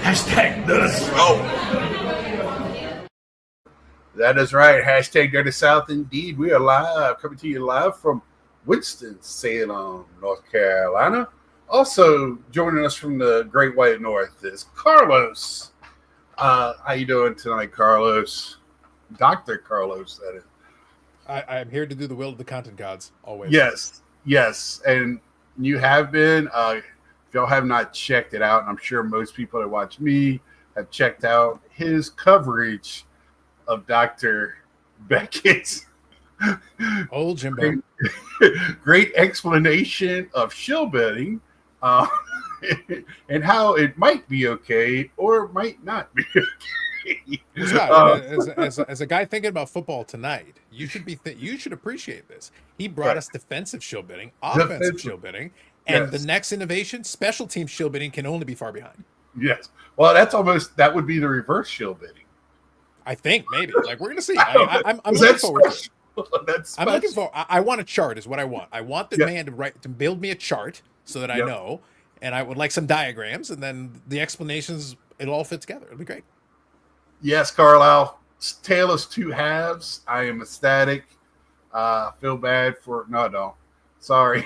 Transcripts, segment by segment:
Hashtag the South. That is right. Hashtag Dirty South. Indeed, we are live, coming to you live from Winston-Salem, North Carolina. Also joining us from the Great White North is Carlos. How you doing tonight, Carlos? Dr. Carlos, that is. I'm here to do the will of the content gods, always. Yes. And you have been. If y'all have not checked it out, and I'm sure most people that watch me have checked out his coverage of Dr. Beckett's old Jimbo. Great explanation of shill betting and how it might be okay or might not be okay. Scott, as a guy thinking about football tonight, you should appreciate this. He brought us defensive shill betting, offensive shill betting, and the next innovation, special team shill betting, can only be far behind. Yes. Well, that would be the reverse shill betting. I think maybe. Like, we're gonna see. I'm looking forward to it. I'm looking for. I want a chart. Is what I want. I want the man to build me a chart so that I know, and I would like some diagrams, and then the explanations. It'll all fit together. It'll be great. Yes, Carlisle. Tale is two halves. I am ecstatic. Feel bad for no. Sorry.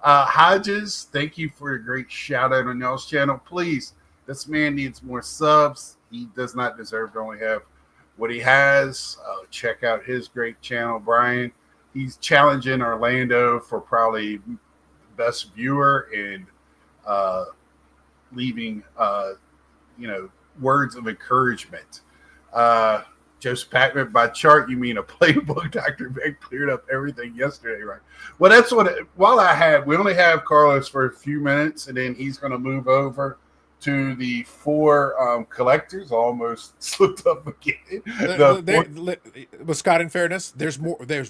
Hodges, thank you for a great shout out on y'all's channel. Please, this man needs more subs. He does not deserve to only have what he has. Check out his great channel, Brian. He's challenging Orlando for probably best viewer and leaving words of encouragement. Joseph Packman, by chart, you mean a playbook? Dr. Beck cleared up everything yesterday, right? Well, that's what, we only have Carlos for a few minutes, and then he's going to move over to the four collectors. Almost slipped up again. But Scott, in fairness, there's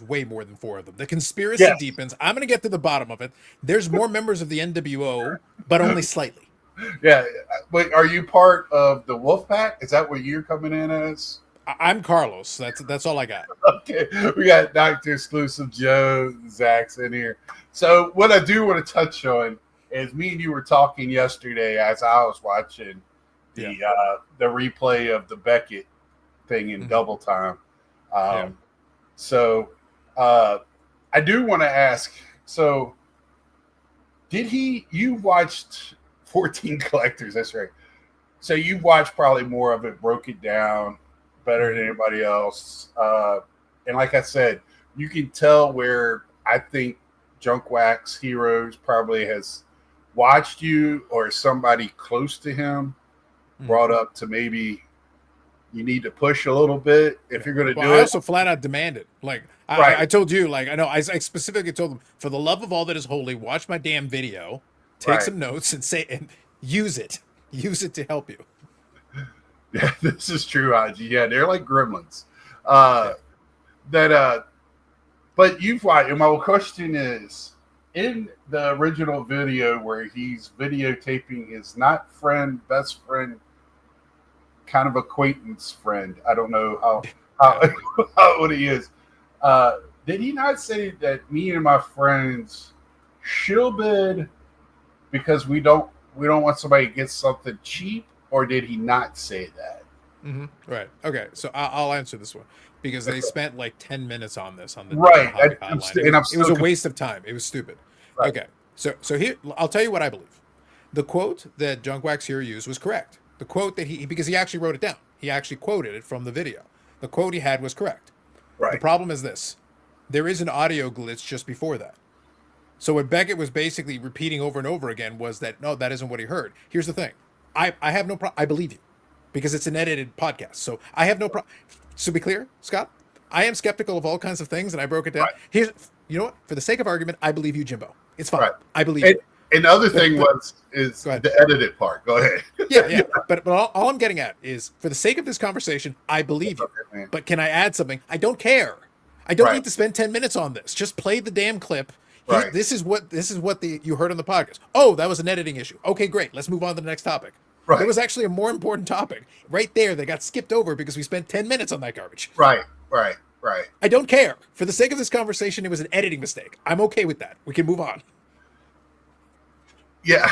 way more than four of them. The conspiracy deepens. I'm going to get to the bottom of it. There's more members of the NWO, but only slightly. Yeah. Wait, are you part of the Wolf Pack? Is that what you're coming in as? I'm Carlos. That's all I got. Okay, we got Dr. Exclusive Joe, Zach's in here. So what I do want to touch on is me and you were talking yesterday as I was watching the replay of the Beckett thing in double time. So I do want to ask. So you watched 14 Collectors? That's right. So you watched probably more of it, broke it down better than anybody else. And like I said, you can tell where I think Junk Wax Heroes probably has watched you or somebody close to him brought up to maybe you need to push a little bit if you're going to do it. I also flat out demanded. Like, I told you, like, I know I specifically told them, for the love of all that is holy, watch my damn video, take some notes and use it. Use it to help you. Yeah, this is true, Haji. Yeah, they're like gremlins. But you've watched, and my question is, in the original video where he's videotaping his not friend, best friend, kind of acquaintance friend. I don't know how old he is. Did he not say that me and my friends shill bid because we don't want somebody to get something cheap? Or did he not say that? Mm-hmm. Right. Okay. So I'll answer this one because they spent like 10 minutes on this on the It was a waste of time. It was stupid. Right. Okay. So here, I'll tell you what I believe. The quote that Junk Wax here used was correct. The quote that because he actually wrote it down. He actually quoted it from the video. The quote he had was correct. Right. The problem is this. There is an audio glitch just before that. So what Beckett was basically repeating over and over again was that, no, that isn't what he heard. Here's the thing. I have no problem. I believe you because it's an edited podcast. So I have no problem. So be clear, Scott, I am skeptical of all kinds of things and I broke it down. Here's, you know what? For the sake of argument, I believe you, Jimbo. It's fine. I believe you. And the other thing is go ahead. the edited part. Go ahead. Yeah. But all I'm getting at is, for the sake of this conversation, I believe you. Okay, But can I add something? I don't care. I don't Right. need to spend 10 minutes on this. Just play the damn clip. Right. This is what you heard on the podcast. Oh, that was an editing issue. Okay, great. Let's move on to the next topic. Right. There was actually a more important topic right there that got skipped over because we spent 10 minutes on that garbage. Right. I don't care. For the sake of this conversation, it was an editing mistake. I'm okay with that. We can move on. Yeah.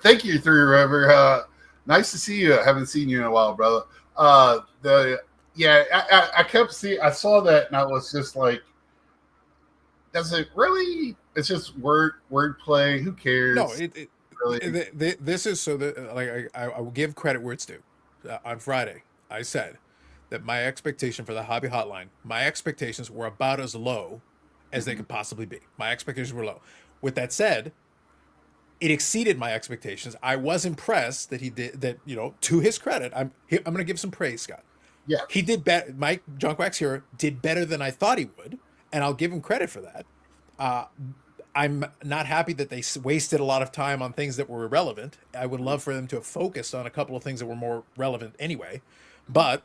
Thank you, Three River. Nice to see you. I haven't seen you in a while, brother. I kept seeing. I saw that, and I was just like, does it really? It's just wordplay. Who cares? No, really. This is so that, like, I will give credit where it's due. On Friday, I said that my expectation for the Hobby Hotline, my expectations were about as low as they could possibly be. My expectations were low. With that said, it exceeded my expectations. I was impressed that he did that. To his credit, I'm going to give some praise, Scott. Yeah. He did better. Mike Junk Wax here did better than I thought he would, and I'll give him credit for that. I'm not happy that they wasted a lot of time on things that were irrelevant. I would love for them to have focused on a couple of things that were more relevant anyway. But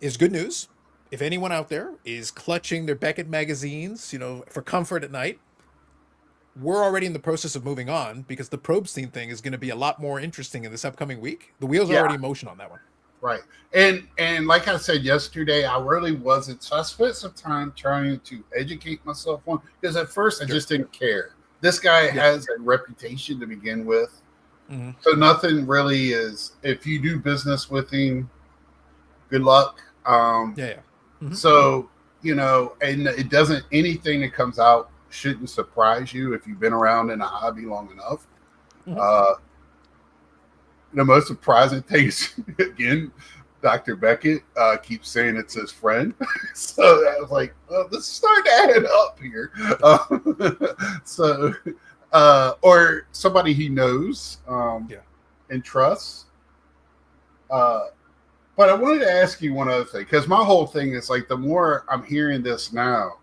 it's good news. If anyone out there is clutching their Beckett magazines, for comfort at night, we're already in the process of moving on because the Probstein thing is going to be a lot more interesting in this upcoming week. The wheels are already in motion on that one. Right. And like I said yesterday, I really wasn't. So I spent some time trying to educate myself on, because at first I just didn't care. This guy has a reputation to begin with. Mm-hmm. So nothing really is, if you do business with him, good luck. Mm-hmm. So, and it doesn't, anything that comes out shouldn't surprise you if you've been around in a hobby long enough. Mm-hmm. The most surprising thing is, again, Dr. Beckett keeps saying it's his friend. So I was like, well, this is starting to add up here. Or somebody he knows and trusts. But I wanted to ask you one other thing, because my whole thing is like, the more I'm hearing this now,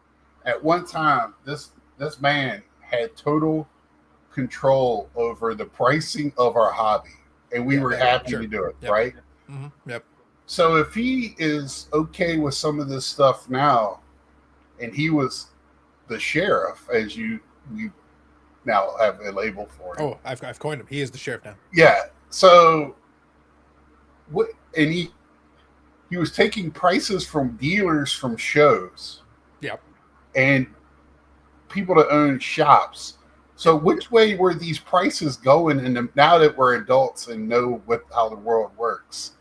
at one time, this man had total control over the pricing of our hobby. And we were happy to do it, right? Mm-hmm. Yep. So if he is okay with some of this stuff now, and he was the sheriff, as you now have a label for him. Oh, I've coined him. He is the sheriff now. Yeah. So what? And he was taking prices from dealers from shows. Yep. And people that own shops. So which way were these prices going? And now that we're adults and know how the world works,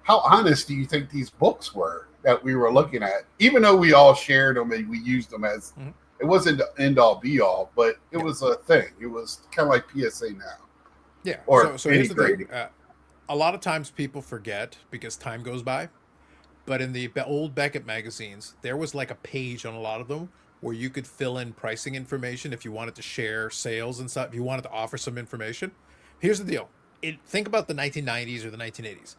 how honest do you think these books were that we were looking at? Even though we all shared them and we used them as, it wasn't the end all be all, but it was a thing. It was kind of like PSA now. Yeah. So here's the thing. A lot of times people forget because time goes by. But in the old Beckett magazines, there was like a page on a lot of them where you could fill in pricing information if you wanted to share sales and stuff, if you wanted to offer some information. Here's the deal. Think about the 1990s or the 1980s.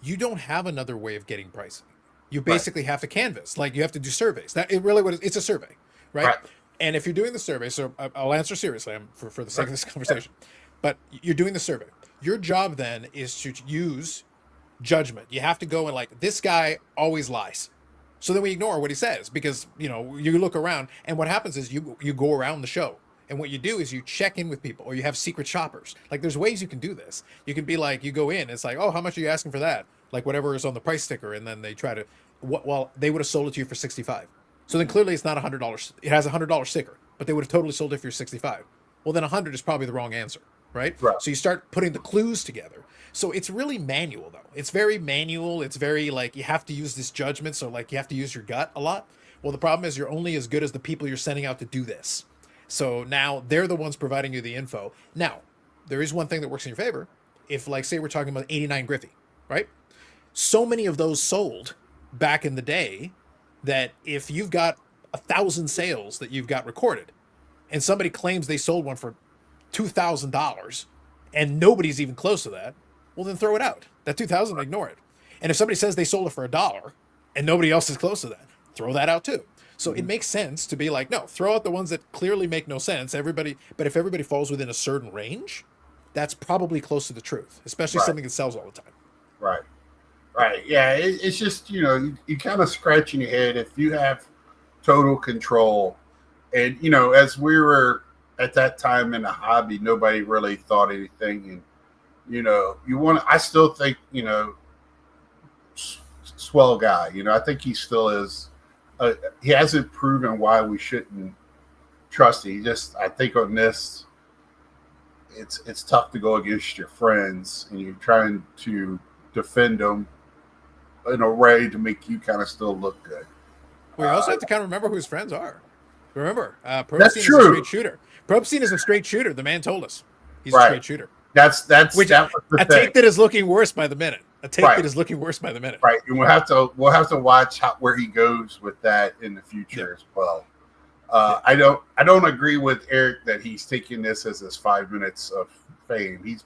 You don't have another way of getting pricing. You basically have to canvas. Like, you have to do surveys. It's a survey, right? And if you're doing the survey, so I'll answer seriously for the sake of this conversation, but you're doing the survey. Your job then is to use judgment. You have to go and like, this guy always lies. So then we ignore what he says because, you look around, and what happens is you go around the show, and what you do is you check in with people, or you have secret shoppers. Like, there's ways you can do this. You can be like, you go in, it's like, oh, how much are you asking for that? Like, whatever is on the price sticker, and then they try to, they would have sold it to you for $65. So then clearly it's not $100. It has a $100 sticker, but they would have totally sold it for $65. Well, then 100 is probably the wrong answer, right? So you start putting the clues together. So it's really manual, though. It's very manual. It's very, like, you have to use this judgment. So, like, you have to use your gut a lot. Well, the problem is you're only as good as the people you're sending out to do this. So now they're the ones providing you the info. Now, there is one thing that works in your favor. If, like, say we're talking about 89 Griffey, right? So many of those sold back in the day that if you've got 1,000 sales that you've got recorded, and somebody claims they sold one for $2,000, and nobody's even close to that, well, then throw it out. That 2,000, ignore it. And if somebody says they sold it for $1 and nobody else is close to that, throw that out too. So it makes sense to be like, no, throw out the ones that clearly make no sense. Everybody, but if everybody falls within a certain range, that's probably close to the truth, especially Right. something that sells all the time. Right. Right. Yeah. It's just, you kind of scratching your head if you have total control. And, as we were at that time in the hobby, nobody really thought anything. And, I still think, swell guy. I think he still is. He hasn't proven why we shouldn't trust him. I think on this, it's tough to go against your friends, and you're trying to defend them in a way to make you kind of still look good. We also have to kind of remember who his friends are. Remember, That's Probstein is a true. straight shooter. Probstein is a straight shooter. The man told us he's a Right. straight shooter. That was the A thing. take that is looking worse by the minute. A take Right. that is looking worse by the minute. Right, and we'll have to watch where he goes with that in the future as well. I don't agree with Eric that he's taking this as his 5 minutes of fame. He's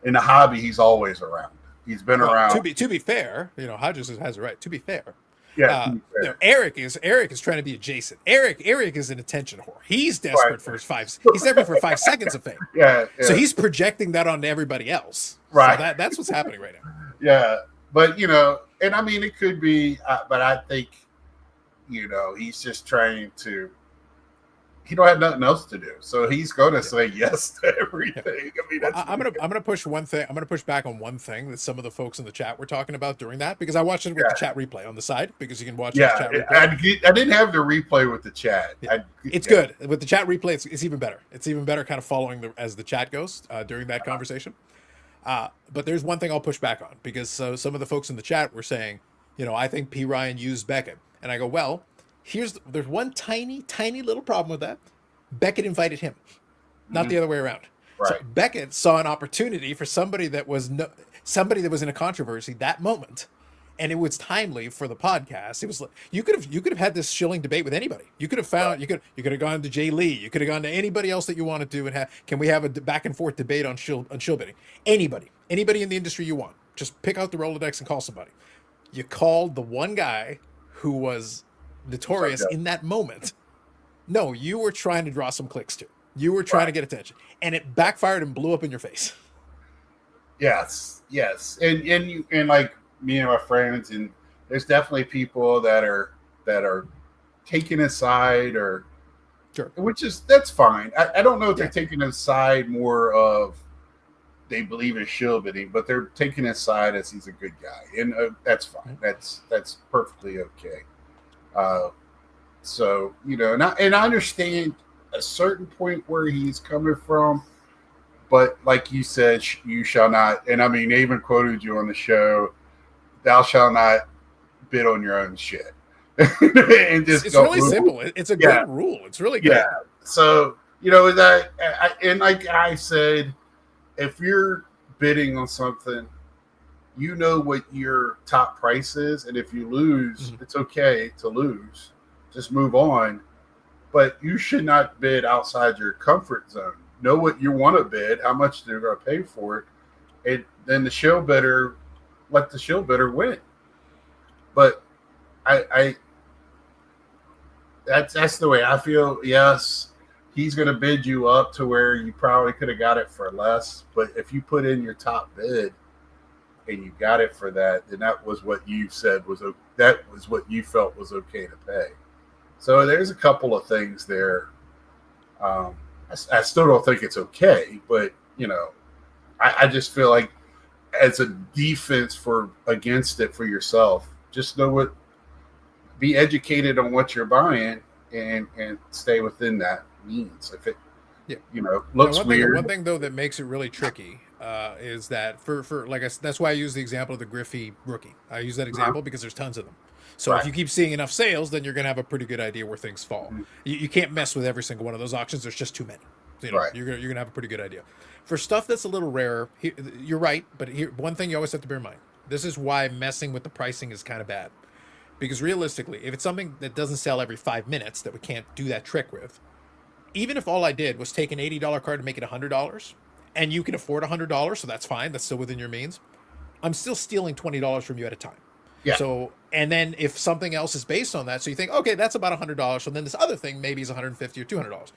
in the hobby. He's always around. He's been around. To be fair, Hodges has it right. To be fair, Yeah, Eric is trying to be adjacent. Eric is an attention whore. He's desperate for his five. He's desperate for 5 seconds of fame. Yeah. So he's projecting that onto everybody else. Right. So that's what's happening right now. Yeah, but and I mean it could be, but I think he's just trying to. He don't have nothing else to do, so he's going to say yes to everything. I mean, I'm gonna push one thing. I'm gonna push back on one thing that some of the folks in the chat were talking about during that, because I watched it with the chat replay on the side, because you can watch the chat replay. I didn't have the replay with the chat. It's good with the chat replay. It's even better. It's even better, kind of following as the chat goes during that conversation. But there's one thing I'll push back on, because some of the folks in the chat were saying, I think P. Ryan used Beckett, and I go, well, there's one tiny little problem with that. Beckett invited him, not the other way around. Right. So Beckett saw an opportunity for somebody that was in a controversy that moment, and it was timely for the podcast. It was like you could have had this shilling debate with anybody. You could have found you could have gone to Jay Lee. You could have gone to anybody else that you wanted to, and can we have a back and forth debate on shill bidding? Anybody in the industry you want. Just pick out the Rolodex and call somebody. You called the one guy who was notorious in that moment. No, you were trying to draw some clicks too. You were trying to get attention, and it backfired and blew up in your face. Yes, and like me and my friends, and there's definitely people that are taking a side, or sure, that's fine. I don't know if they're taking a side more of they believe in shill bidding, but they're taking a side as he's a good guy, and that's fine. That's perfectly okay. So and I understand a certain point where he's coming from, but like you said, you shall not. And I mean, they even quoted you on the show: "Thou shalt not bid on your own shit." And just it's really simple. It's a good rule. It's really good. Yeah. So that, and like I said, if you're bidding on something, what your top price is, and if you lose, it's okay to lose. Just move on. But you should not bid outside your comfort zone. Know what you want to bid, how much they're going to pay for it, and then let the shill bidder win. But that's the way I feel. Yes, he's going to bid you up to where you probably could have got it for less. But if you put in your top bid and you got it for that, then that was what you said that was what you felt was okay to pay. So there's a couple of things there. I still don't think it's okay, but I just feel like as a defense against it for yourself, just be educated on what you're buying and stay within that means. If it looks weird. One thing though that makes it really tricky is that for that's why I use the example of the Griffey rookie. I use that example because there's tons of them. So if you keep seeing enough sales, then you're going to have a pretty good idea where things fall. You can't mess with every single one of those auctions. There's just too many. So, you're going to have a pretty good idea. For stuff that's a little rarer, you're right. But one thing you always have to bear in mind. This is why messing with the pricing is kind of bad. Because realistically, if it's something that doesn't sell every 5 minutes that we can't do that trick with, even if all I did was take an $80 card and make it $100, and you can afford $100, so that's fine. That's still within your means. I'm still stealing $20 from you at a time. Yeah. So And then if something else is based on that, so you think, okay, that's about $100. So then this other thing maybe is 150 or $200.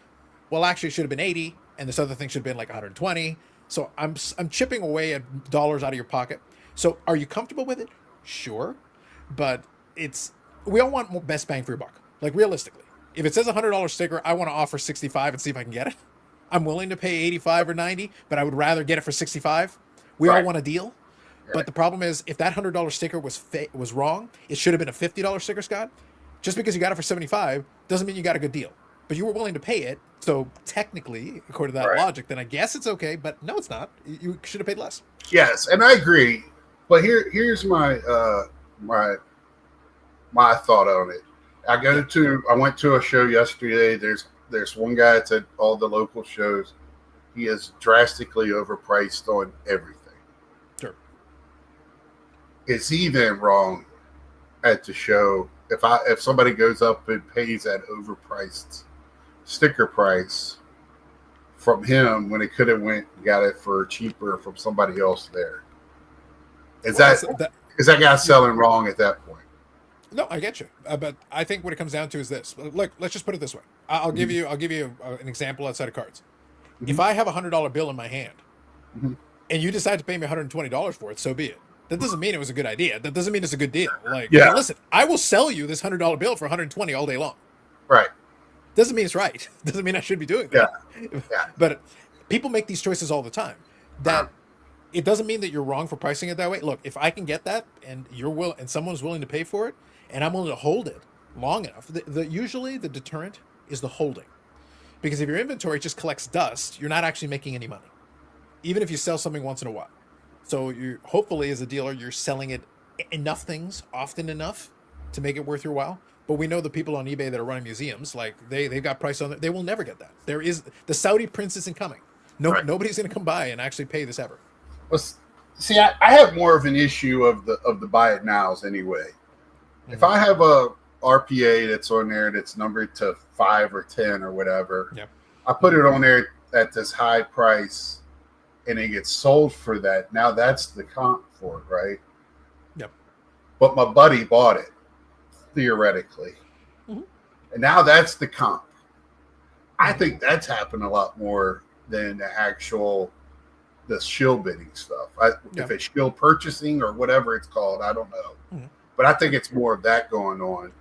Well, actually, it should have been 80, and this other thing should have been like 120. So I'm chipping away at dollars out of your pocket. So are you comfortable with it? Sure, but we all want more best bang for your buck. Like realistically, if it says $100 sticker, I want to offer 65 and see if I can get it. I'm willing to pay 85 or 90, but I would rather get it for 65. We all want a deal. But the problem is, if that $100 sticker was wrong, it should have been a $50 sticker, Scott. Just because you got it for 75 doesn't mean you got a good deal. But you were willing to pay it, so technically, according to that logic, then I guess it's okay. But no, it's not. You should have paid less. Yes, and I agree. But here's my my thought on it. I went to a show yesterday. There's one guy that's at all the local shows. He is drastically overpriced on everything. Sure. Is he then wrong at the show if somebody goes up and pays that overpriced sticker price from him when it could have went and got it for cheaper from somebody else there? Is that guy selling wrong at that point? No, I get you, but I think what it comes down to is this. Look, let's just put it this way. I'll give you an example outside of cards. Mm-hmm. If I have $100 bill in my hand, and you decide to pay me $120 for it, so be it. That doesn't mean it was a good idea. That doesn't mean it's a good deal. Like, hey, listen, I will sell you this $100 bill for $120 all day long. Right. Doesn't mean it's right. Doesn't mean I should be doing that. Yeah. But people make these choices all the time. That it doesn't mean that you're wrong for pricing it that way. Look, if I can get that and and someone's willing to pay for it, and I'm willing to hold it long enough, usually the deterrent is the holding. Because if your inventory just collects dust, you're not actually making any money, even if you sell something once in a while. So you hopefully, as a dealer, you're selling it enough things often enough to make it worth your while. But we know the people on eBay that are running museums, like they've got price on it. They will never get that. The Saudi prince isn't coming. Nobody's going to come by and actually pay this ever. Well, see, I have more of an issue of the buy it nows anyway. Mm-hmm. If I have a RPA that's on there that's numbered to 5 or 10 or whatever, I put it on there at this high price, and it gets sold for that. Now that's the comp for it, right? Yep. But my buddy bought it, theoretically. Mm-hmm. And now that's the comp. I think that's happened a lot more than the shill bidding stuff. If it's shill purchasing or whatever it's called, I don't know. Mm-hmm. But I think it's more of that going on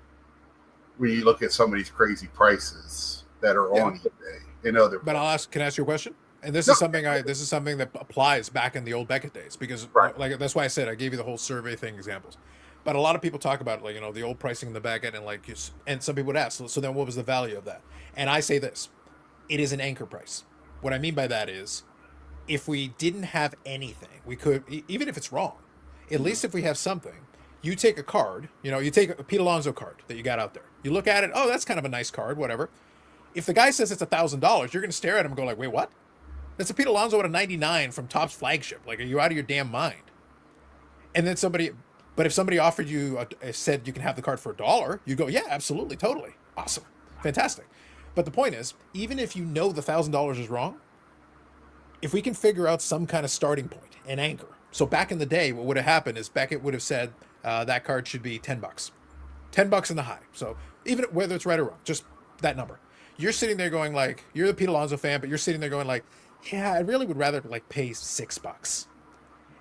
when you look at some of these crazy prices that are on eBay and other. But can I ask you a question? And this is something that applies back in the old Beckett days, because like that's why I said I gave you the whole survey thing examples. But a lot of people talk about the old pricing in the Beckett, and some people would ask, so then what was the value of that? And I say this: it is an anchor price. What I mean by that is, if we didn't have anything, we could, even if it's wrong, at least if we have something. You take a card, you take a Pete Alonso card that you got out there. You look at it, oh, that's kind of a nice card, whatever. If the guy says it's $1,000, you're going to stare at him and go like, wait, what? That's a Pete Alonso at a 99 from Topps flagship. Like, are you out of your damn mind? And then if somebody offered you, said you can have the card for $1, you go, yeah, absolutely, totally. Awesome. Fantastic. But the point is, even if you know the $1,000 is wrong, if we can figure out some kind of starting point, an anchor. So back in the day, what would have happened is Beckett would have said that card should be $10. $10 in the high. So even whether it's right or wrong, just that number. You're sitting there going like, you're the Pete Alonso fan, but you're sitting there going like, yeah, I really would rather like pay $6.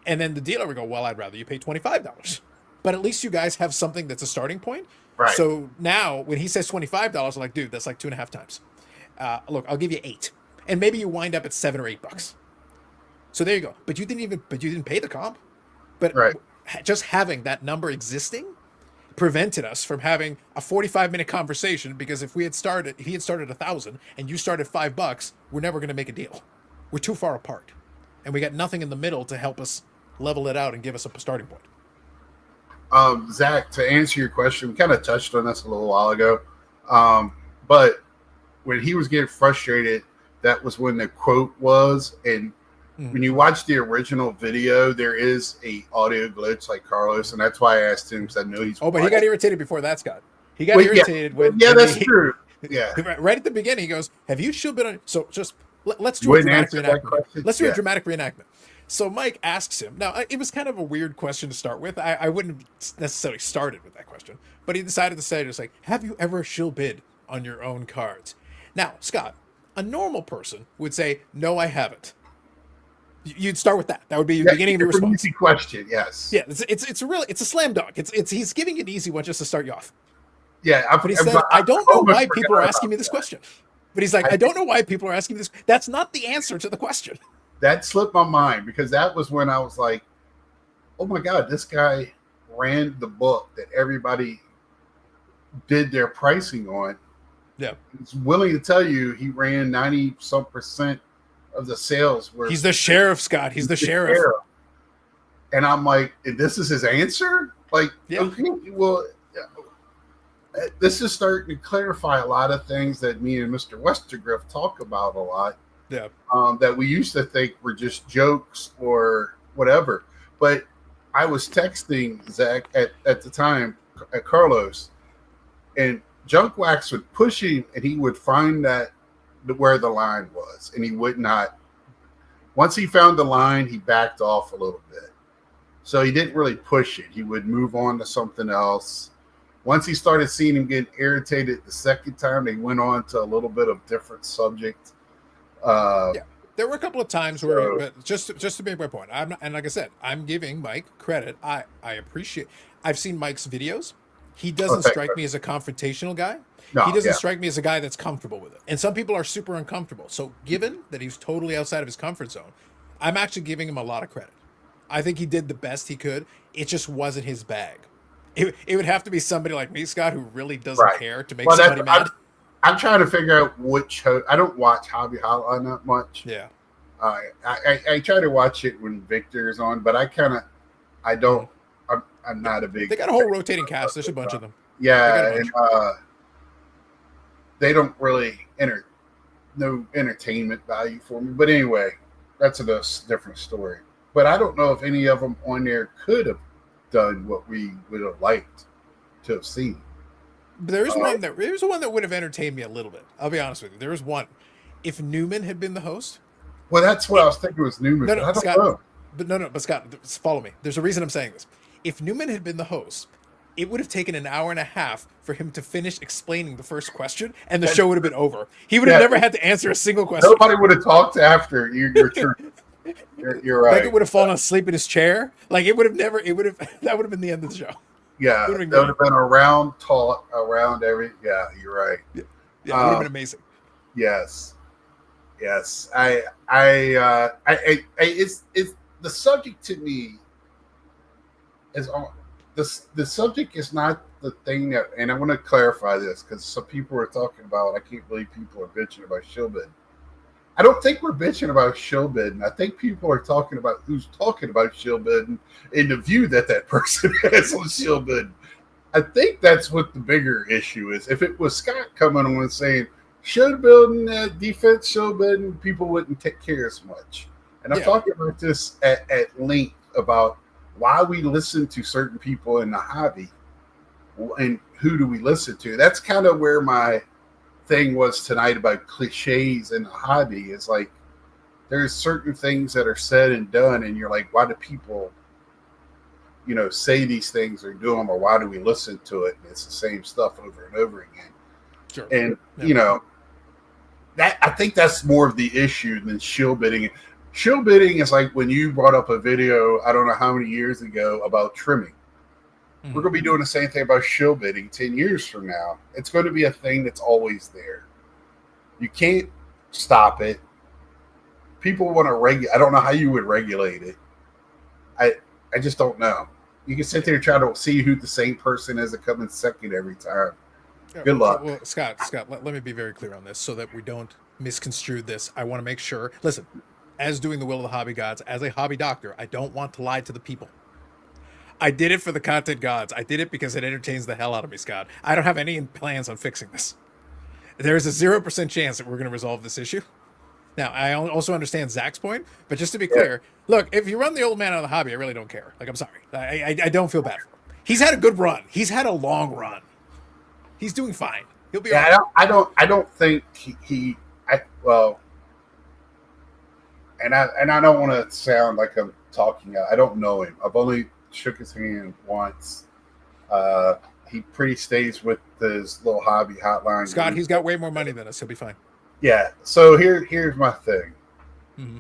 And then the dealer would go, well, I'd rather you pay $25. But at least you guys have something that's a starting point. Right. So now when he says $25, I'm like, dude, that's like 2.5 times. Look, I'll give you 8. And maybe you wind up at $7 or $8. So there you go. But you didn't pay the comp. But just having that number existing prevented us from having a 45-minute conversation, because if he had started 1,000 and you started $5, we're never going to make a deal. We're too far apart. And we got nothing in the middle to help us level it out and give us a starting point. Zach, to answer your question, we kind of touched on this a little while ago. But when he was getting frustrated, that was when the quote was. And when you watch the original video, there is a audio glitch like Carlos. And that's why I asked him, because I know he's... Oh, but he got irritated before that, Scott. He got irritated when... Yeah, that's true. Yeah. Right at the beginning, he goes, have you still been on... So just... Let's do a dramatic reenactment. Let's do a dramatic reenactment. So Mike asks him. Now, it was kind of a weird question to start with. I wouldn't have necessarily started with that question, but he decided to say, just like, have you ever shill bid on your own cards? Now, Scott, a normal person would say, no, I haven't. You'd start with that. That would be the beginning of your it's an response. easy question. Yes. Yeah, it's a slam dunk. It's he's giving an easy one just to start you off. Yeah, But he said, I don't know why people are asking me this that. question. But he's like, I don't know why people are asking me this. That's not the answer to the question. That slipped my mind because that was when I was like, oh my God, this guy ran the book that everybody did their pricing on. Yeah. He's willing to tell you he ran 90% of the sales were. He's the sheriff, Scott. He's the sheriff. And I'm like, this is his answer? Like, yeah. Okay, well, this is starting to clarify a lot of things that me and Mr. Westergriff talk about a lot. Yeah. That we used to think were just jokes or whatever. But I was texting Zach at the time at Carlos, and Junk Wax would push him, and he would find that where the line was, and he would not. Once he found the line, he backed off a little bit. So he didn't really push it. He would move on to something else. Once he started seeing him getting irritated the second time, they went on to a little bit of different subject. Yeah, there were a couple of times where, but just to make my point, I'm not, and like I said, I'm giving Mike credit. I appreciate. I've seen Mike's videos. He doesn't strike me as a confrontational guy. No, he doesn't strike me as a guy that's comfortable with it. And some people are super uncomfortable. So given that he's totally outside of his comfort zone, I'm actually giving him a lot of credit. I think he did the best he could. It just wasn't his bag. It would have to be somebody like me, Scott, who really doesn't care to make somebody mad. I'm trying to figure out which host. I don't watch Hobby Hotline that much. Yeah. I try to watch it when Victor is on, but I'm not a big. They got a whole rotating cast. There's a bunch of them. Yeah, and they don't really no entertainment value for me. But anyway, that's a different story. But I don't know if any of them on there could have done what we would have liked to have seen. There's one that would have entertained me a little bit. I'll be honest with you. There was one. If Newman had been the host. Well, that's what I was thinking was Newman. No, Scott, but Scott, follow me. There's a reason I'm saying this. If Newman had been the host, it would have taken an hour and a half for him to finish explaining the first question, and the show would have been over. He would have never had to answer a single question. Nobody would have talked after. You're true. You're right. Like it would have fallen asleep in his chair. Like it would have never. It would have. That would have been the end of the show. Yeah, that would have been a round talk around every. Yeah, you're right. Yeah, it would have been amazing. Yes. It's the subject to me is on the subject is not the thing that, and I want to clarify this because some people are talking about. I can't believe people are bitching about shillbidding. I don't think we're bitching about shillbidding. I think people are talking about who's talking about shillbidding and the view that person has on shillbidding. I think that's what the bigger issue is. If it was Scott coming on and saying shillbidding, defense shillbidding, people wouldn't take care as much. And I'm talking about this at length about why we listen to certain people in the hobby and who do we listen to. That's kind of where my thing was tonight about cliches in the hobby. Is like there's certain things that are said and done, and you're like, why do people, say these things or do them, or why do we listen to it? And it's the same stuff over and over again. Sure. And that I think that's more of the issue than shill bidding. Shill bidding is like when you brought up a video, I don't know how many years ago, about trimming. We're going to be doing the same thing about shill bidding 10 years from now. It's going to be a thing that's always there. You can't stop it. People want to regulate. I don't know how you would regulate it. I just don't know. You can sit there and try to see who the same person is that comes in second every time. Good luck. Well, Scott, let me be very clear on this so that we don't misconstrue this. I want to make sure. Listen, as doing the will of the hobby gods, as a hobby doctor, I don't want to lie to the people. I did it for the content gods. I did it because it entertains the hell out of me, Scott. I don't have any plans on fixing this. There's a 0% chance that we're going to resolve this issue. Now, I also understand Zach's point, but just to be clear, look, if you run the old man out of the hobby, I really don't care. Like, I'm sorry. I don't feel bad for him. He's had a good run. He's had a long run. He's doing fine. He'll be all right. I don't think and I don't want to sound like I'm talking. I don't know him. I've only shook his hand once. Uh, he pretty stays with his little hobby hotline Scott, group. he's got way more money than us. He'll be fine. Yeah. So here's my thing. Mm-hmm.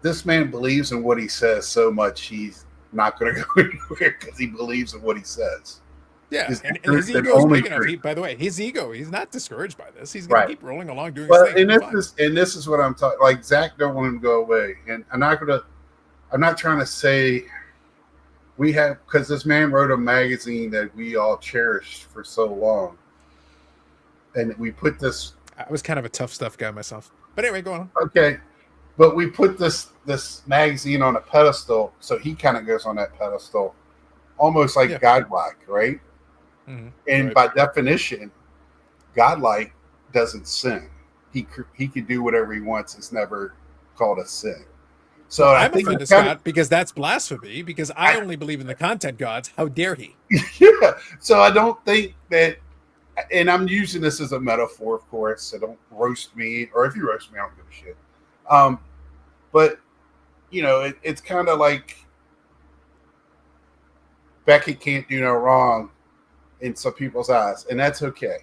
This man believes in what he says so much he's not going to go anywhere because he believes in what he says. Yeah, His and truth his and ego is only big enough. truth. By the way, his ego, he's not discouraged by this. He's going to Right. keep rolling along doing his But thing. He'll be fine. this is what I'm talking. Like Zach don't want him to go away, and I'm not trying to say we have because this man wrote a magazine that we all cherished for so long, and we put this. I was kind of a tough stuff guy myself. But anyway, go on. Okay, but we put this magazine on a pedestal, so he kind of goes on that pedestal, almost like Yeah. godlike, right? Mm-hmm. And Right. by definition, godlike doesn't sin. He can do whatever he wants. It's never called a sin. So I I'm think offended, it's kind Scott, because that's blasphemy, because I only believe in the content gods. How dare he? yeah. So I don't think that, and I'm using this as a metaphor, of course. So don't roast me, or if you roast me, I don't give a shit. But you know, it's kind of like Becky can't do no wrong in some people's eyes, and that's okay.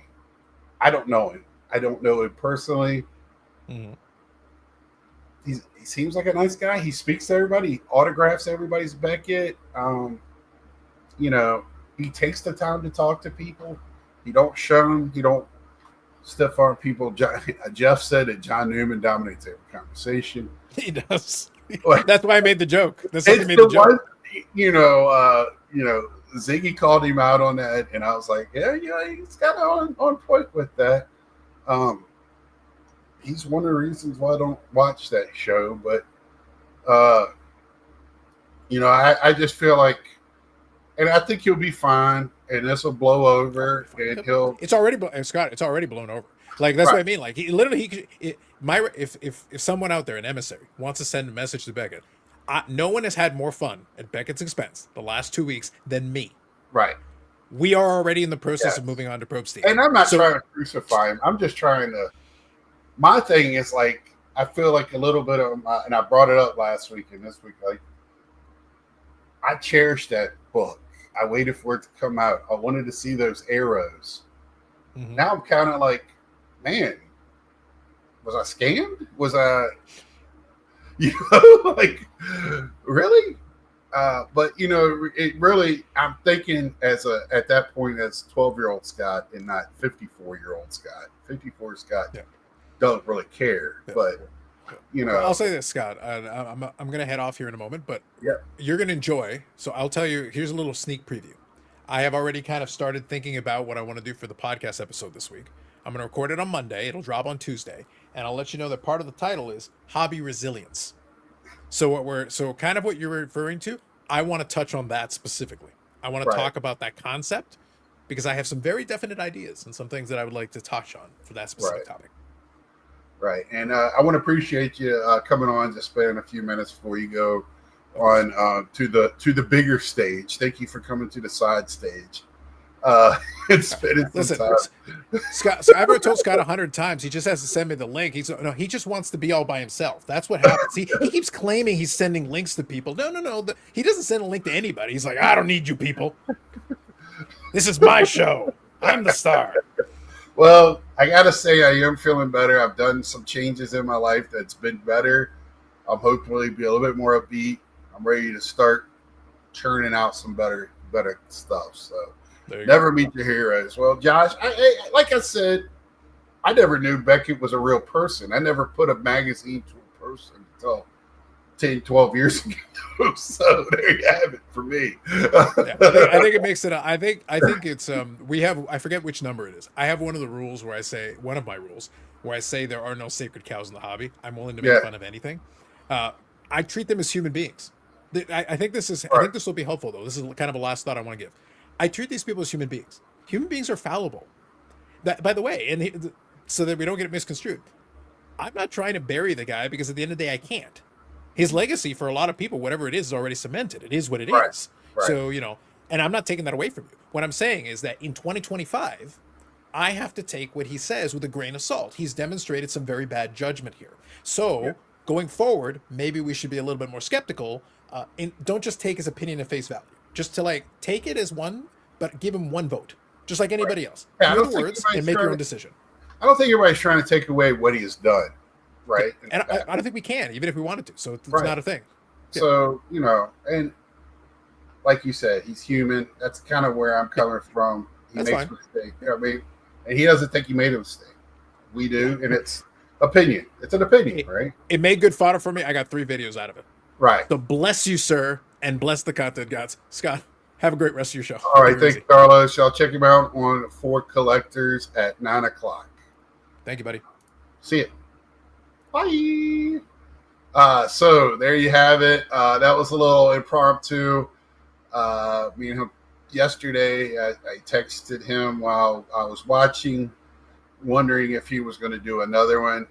I don't know him. I don't know him personally. Mm-hmm. He seems like a nice guy. He speaks to everybody. He autographs everybody's Beckett. You know, he takes the time to talk to people. He don't shun. He don't stiff arm people. Jeff said that John Newman dominates every conversation. He does. Like, That's why I made the joke. That's why I it's made the the joke. one, you know, Ziggy called him out on that, and I was like, yeah, he's kind of on point with that. He's one of the reasons why I don't watch that show, but you know, I just feel like, and I think he'll be fine, and this will blow over, and he'll. It's already Scott. It's already blown over. Like that's Right. what I mean. Like he literally, if someone out there, an emissary, wants to send a message to Beckett, no one has had more fun at Beckett's expense the last 2 weeks than me. Right. We are already in the process Yes. of moving on to Probe Steve. And I'm not trying to crucify him. I'm just trying to. My thing is like I feel like a little bit of, and I brought it up last week and this week. Like I cherished that book. I waited for it to come out. I wanted to see those arrows. Mm-hmm. Now I'm kind of like, man, was I scammed? Was I, you know, like really? But you know, it really. I'm thinking at that point as 12-year-old Scott and not 54-year-old Scott. 54 Scott don't really care, but you know. Well, I'll say this, Scott. I'm going to head off here in a moment, but you're going to enjoy. So I'll tell you. Here's a little sneak preview. I have already kind of started thinking about what I want to do for the podcast episode this week. I'm going to record it on Monday. It'll drop on Tuesday, and I'll let you know that part of the title is Hobby Resilience. So kind of what you're referring to, I want to touch on that specifically. I want to talk about that concept because I have some very definite ideas and some things that I would like to touch on for that specific topic. Right. And I want to appreciate you coming on, just spending a few minutes before you go on to the bigger stage. Thank you for coming to the side stage. And spending some time. Scott, so I've already told Scott 100 times, he just has to send me the link. He just wants to be all by himself. That's what happens. He keeps claiming he's sending links to people. No. He doesn't send a link to anybody. He's like, I don't need you people. This is my show. I'm the star. Well, I got to say, I am feeling better. I've done some changes in my life that's been better. I'm hopefully be a little bit more upbeat. I'm ready to start churning out some better stuff. So never meet your heroes. Well, Josh, like I said, I never knew Beckett was a real person. I never put a magazine to a person until 10, 12 years ago. So there you have it for me. I think it makes it. I think it's. We have. I forget which number it is. I have one of the rules where I say one of my rules where I say there are no sacred cows in the hobby. I'm willing to make fun of anything. I treat them as human beings. I think this is. I think this will be helpful though. This is kind of a last thought I want to give. I treat these people as human beings. Human beings are fallible. That, by the way, and so that we don't get it misconstrued. I'm not trying to bury the guy because at the end of the day, I can't. His legacy for a lot of people, whatever it is already cemented. It is what it is. Right. So, you know, and I'm not taking that away from you. What I'm saying is that in 2025, I have to take what he says with a grain of salt. He's demonstrated some very bad judgment here. So Going forward, maybe we should be a little bit more skeptical. And don't just take his opinion at face value. Just to like take it as one, but give him one vote, just like Right. anybody else. Yeah, I Hear the don't think words and anybody's make your trying own to. decision. I don't think anybody's trying to take away what he has done, Yeah, right? and I don't think we can, even if we wanted to. So it's Right. not a thing. Yeah, So and like you said, he's human. That's kind of where I'm coming from. He that's makes fine. mistakes. You know what I mean? And he doesn't think he made a mistake. We do, and it's opinion. It's an opinion, It, right? it made good fodder for me. I got 3 videos out of it. Right. So bless you, sir, and bless the content gods. Scott, have a great rest of your show. All right. Take it Thank easy. you, Carlos. Y'all check him out on Ford Collectors at 9:00. Thank you, buddy. See you. Bye. So there you have it. That was a little impromptu. Me and him yesterday. I texted him while I was watching, wondering if he was going to do another one.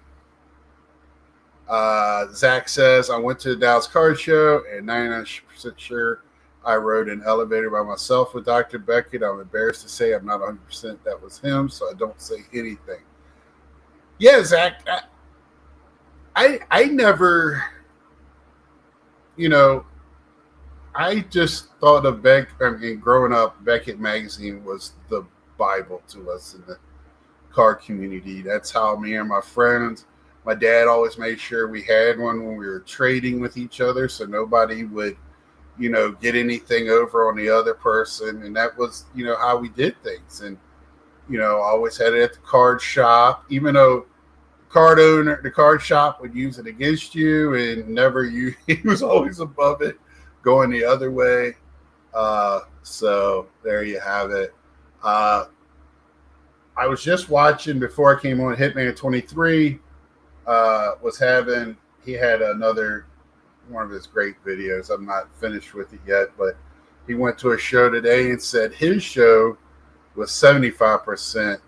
Zach says, I went to the Dallas Card Show and 99% sure I rode an elevator by myself with Dr. Beckett. I'm embarrassed to say I'm not 100% that was him, so I don't say anything. Yeah, Zach, I never, I just thought of growing up, Beckett Magazine was the Bible to us in the car community. That's how me and my friends, my dad always made sure we had one when we were trading with each other, so nobody would, get anything over on the other person. And that was, how we did things. And, always had it at the card shop, even though the card shop would use it against you and never you, he was always above it, going the other way. So there you have it. I was just watching before I came on Hitman 23. He had another one of his great videos. I'm not finished with it yet, but he went to a show today and said his show was 75%.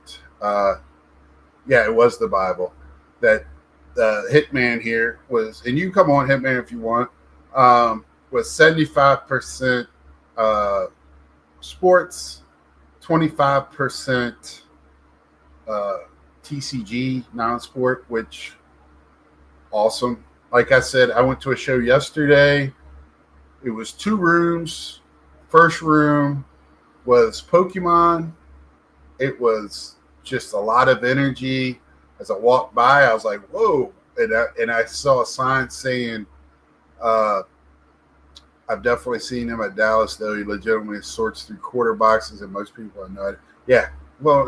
Yeah, it was the Bible. That the Hitman here was, and you can come on Hitman if you want, was 75% sports, 25% TCG, non-sport, which awesome. Like I said, I went to a show yesterday. It was 2 rooms. First room was Pokemon. It was just a lot of energy. As I walked by, I was like, whoa. And I saw a sign saying, I've definitely seen him at Dallas, though. He legitimately sorts through quarter boxes, and most people I know. Yeah, well,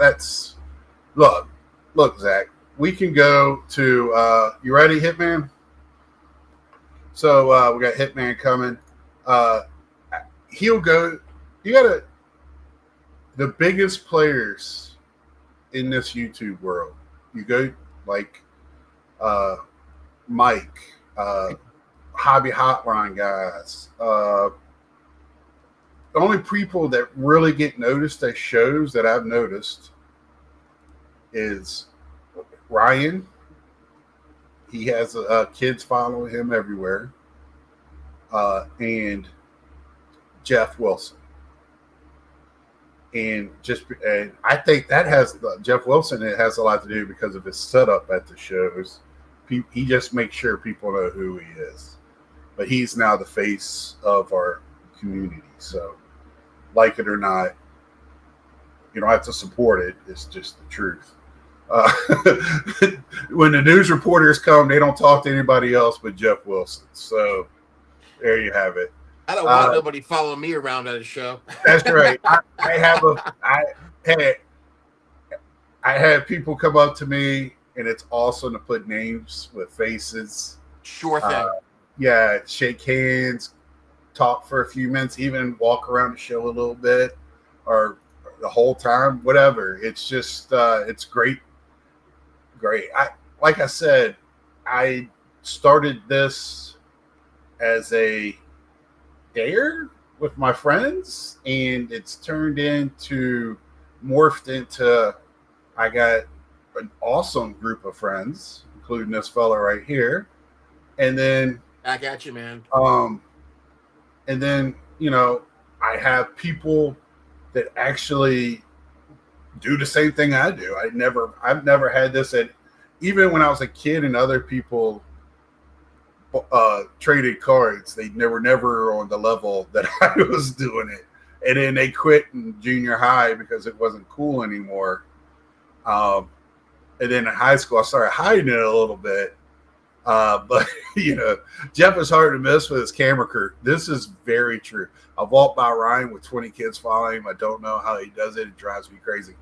look, Zach, we can go to, you ready, Hitman? So we got Hitman coming. He'll go, the biggest players in this YouTube world. You go like Mike, Hobby Hotline guys. The only people that really get noticed at shows that I've noticed is Ryan. He has kids following him everywhere. And Jeff Wilson. And I think that has Jeff Wilson. It has a lot to do because of his setup at the shows. He just makes sure people know who he is. But he's now the face of our community. So, like it or not, you don't have to support it. It's just the truth. When the news reporters come, they don't talk to anybody else but Jeff Wilson. So, there you have it. I don't want nobody following me around at a show. That's right. I had people come up to me, and it's awesome to put names with faces. Sure thing. Yeah, shake hands, talk for a few minutes, even walk around the show a little bit, or the whole time, whatever. It's just it's great. Like I said, I started this as a dare with my friends, and it's morphed into I got an awesome group of friends, including this fella right here, and then back at you, man. And then I have people that actually do the same thing I do. I've never had this even when I was a kid, and other people traded cards. They never on the level that I was doing it, and then they quit in junior high because it wasn't cool anymore. Um, and then in high school, I started hiding it a little bit. But Jeff is hard to miss with his camera crew. This is very true. I walk by Ryan with 20 kids following him. I don't know how he does it. It drives me crazy.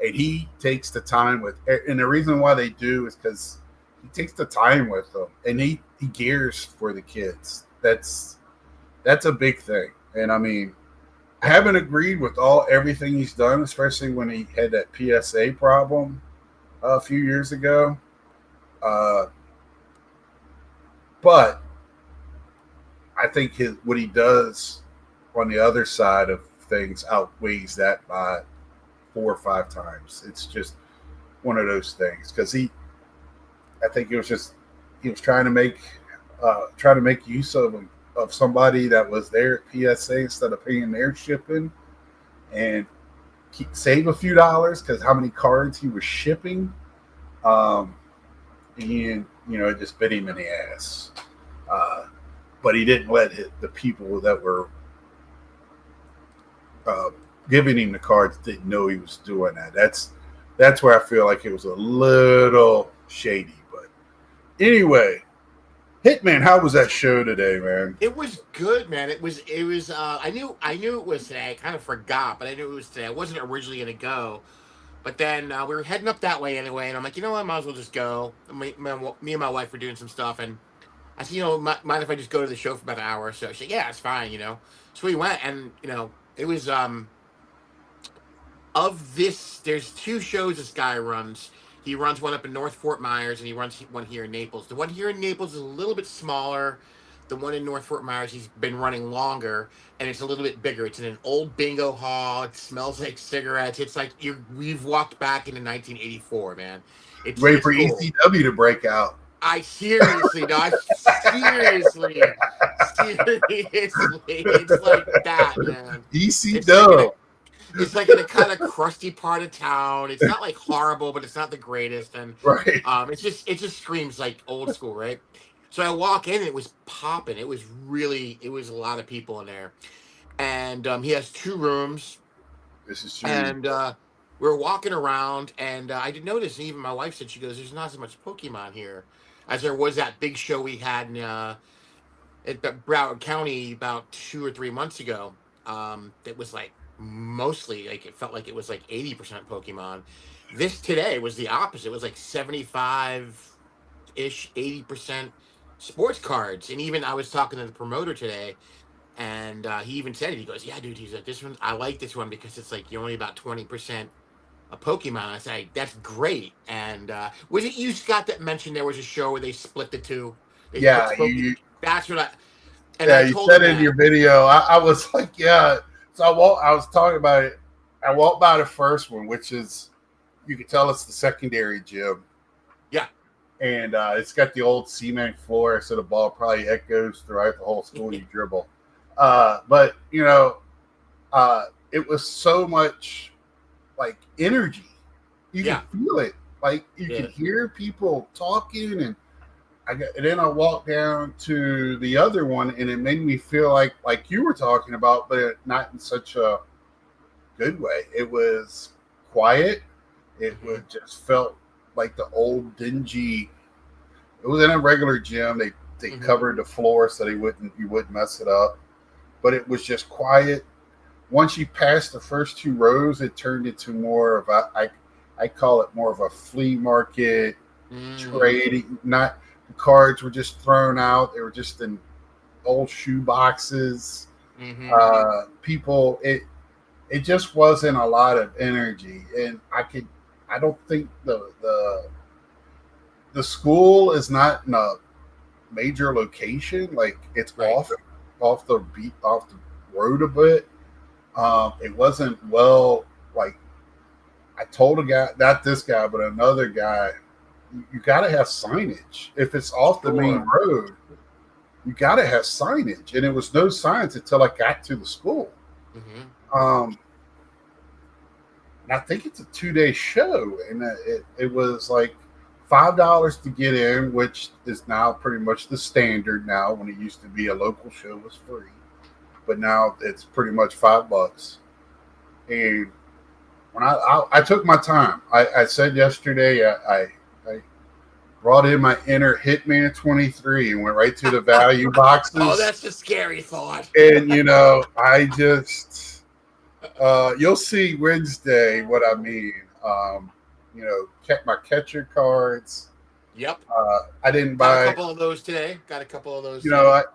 And he takes the time and the reason why they do is because he takes the time with them, and he cares for the kids. That's a big thing. And I mean, I haven't agreed with everything he's done, especially when he had that PSA problem a few years ago. But I think what he does on the other side of things outweighs that by 4 or 5 times. It's just one of those things because I think he was trying to make use of somebody that was there at PSA instead of paying their shipping and save a few dollars because how many cards he was shipping. And it just bit him in the ass. But he didn't let the people that were giving him the cards didn't know he was doing that. That's where I feel like it was a little shady. But anyway, Hitman, how was that show today, man? It was good, man. It was. I knew it was today. I kind of forgot, but I knew it was today. I wasn't originally gonna go, but then we were heading up that way anyway, and I'm like, you know what, I might as well just go. Me and my wife were doing some stuff, and I said, mind if I just go to the show for about an hour or so? She said, yeah, it's fine. So we went, and it was of this. There's 2 shows this guy runs. He runs one up in North Fort Myers, and he runs one here in Naples. The one here in Naples is a little bit smaller. The one in North Fort Myers, he's been running longer, and it's a little bit bigger. It's in an old bingo hall. It smells like cigarettes. It's like we've walked back into 1984, man. Ready for cool. ECW to break out. I seriously, no, seriously, it's like that, man. ECW. It's like in a kind of crusty part of town. It's not like horrible, but it's not the greatest, and right. it just screams like old school, right? So I walk in, and it was popping. It was a lot of people in there, and he has 2 rooms. This is true. And we're walking around, and I did notice, and even my wife said, she goes, "There's not so much Pokemon here as there was that big show we had in at Broward County about 2 or 3 months ago. It was like mostly like it felt like it was like 80% Pokemon. This today was the opposite. It was like 75-ish, 80% sports cards. And even I was talking to the promoter today, and he even said it. He goes, "Yeah, dude." He's like, "This one, I like this one because it's like you're only about 20% a Pokemon." I say, "That's great." And was it you, Scott, that mentioned there was a show where they split the 2? Yeah, that's what I. And yeah, you said in your video. I was like, yeah. So I was talking about it. I walked by the first one, which is, you can tell it's the secondary gym. Yeah. And it's got the old cement floor, so the ball probably echoes throughout the whole school you dribble. But it was so much like energy. You can feel it. Like you can hear people talking, and then I walked down to the other one, and it made me feel like you were talking about, but not in such a good way. It was quiet. It would just felt like the old dingy. It was in a regular gym. They covered the floor so you wouldn't mess it up. But it was just quiet. Once you passed the first 2 rows, it turned into more of I call it more of a flea market trading. Not the cards were just thrown out; they were just in old shoe boxes. People, it just wasn't a lot of energy, and I don't think the school is not in a major location. Like it's off the road a bit. It wasn't well. Like I told a guy, not this guy, but another guy, you got to have signage. If it's off the main road, you got to have signage. And it was no signs until I got to the school. And I think it's a 2-day show, and it was like $5 to get in, which is now pretty much the standard now. When it used to be a local show was free, but now it's pretty much $5. And when I took my time, I said yesterday I brought in my inner Hitman 23 and went right to the value boxes. Oh, that's a scary thought. And I just you'll see Wednesday what I mean. Kept my catcher cards. Yep. I didn't Got buy a couple of those today.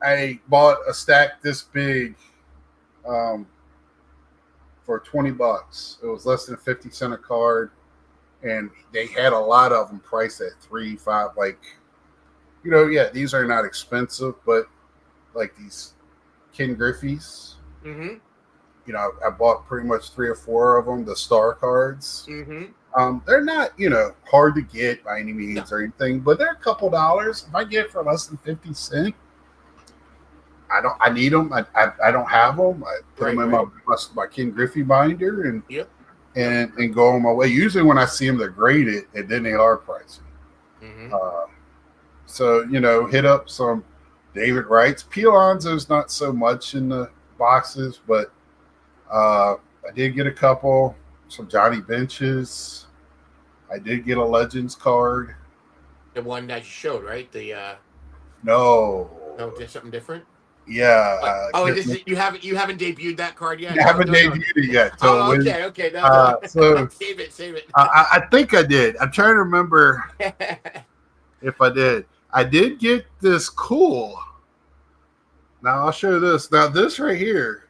I bought a stack this big for $20. It was less than 50 cents a card, and they had a lot of them priced at $3, $5. Like, these are not expensive, but like these Ken Griffey's. Mm-hmm. I bought pretty much 3 or 4 of them, the star cards. Mm-hmm. They're not, hard to get by any means or anything, but they're a couple dollars. If I get it for less than 50 cents, I need them. I don't have them. I put them in my Ken Griffey binder and go on my way. Usually when I see them, they're graded and then they are pricey. Mm-hmm. So hit up some David Wrights. P. Alonso's not so much in the boxes, but I did get a couple. Some Johnny Benches. I did get a Legends card. The one that you showed, right? No, there's something different. Yeah. You haven't debuted that card yet? I haven't debuted it yet. So okay. No. So save it. I think I did. I'm trying to remember if I did. I did get this cool. Now I'll show this. Now this right here.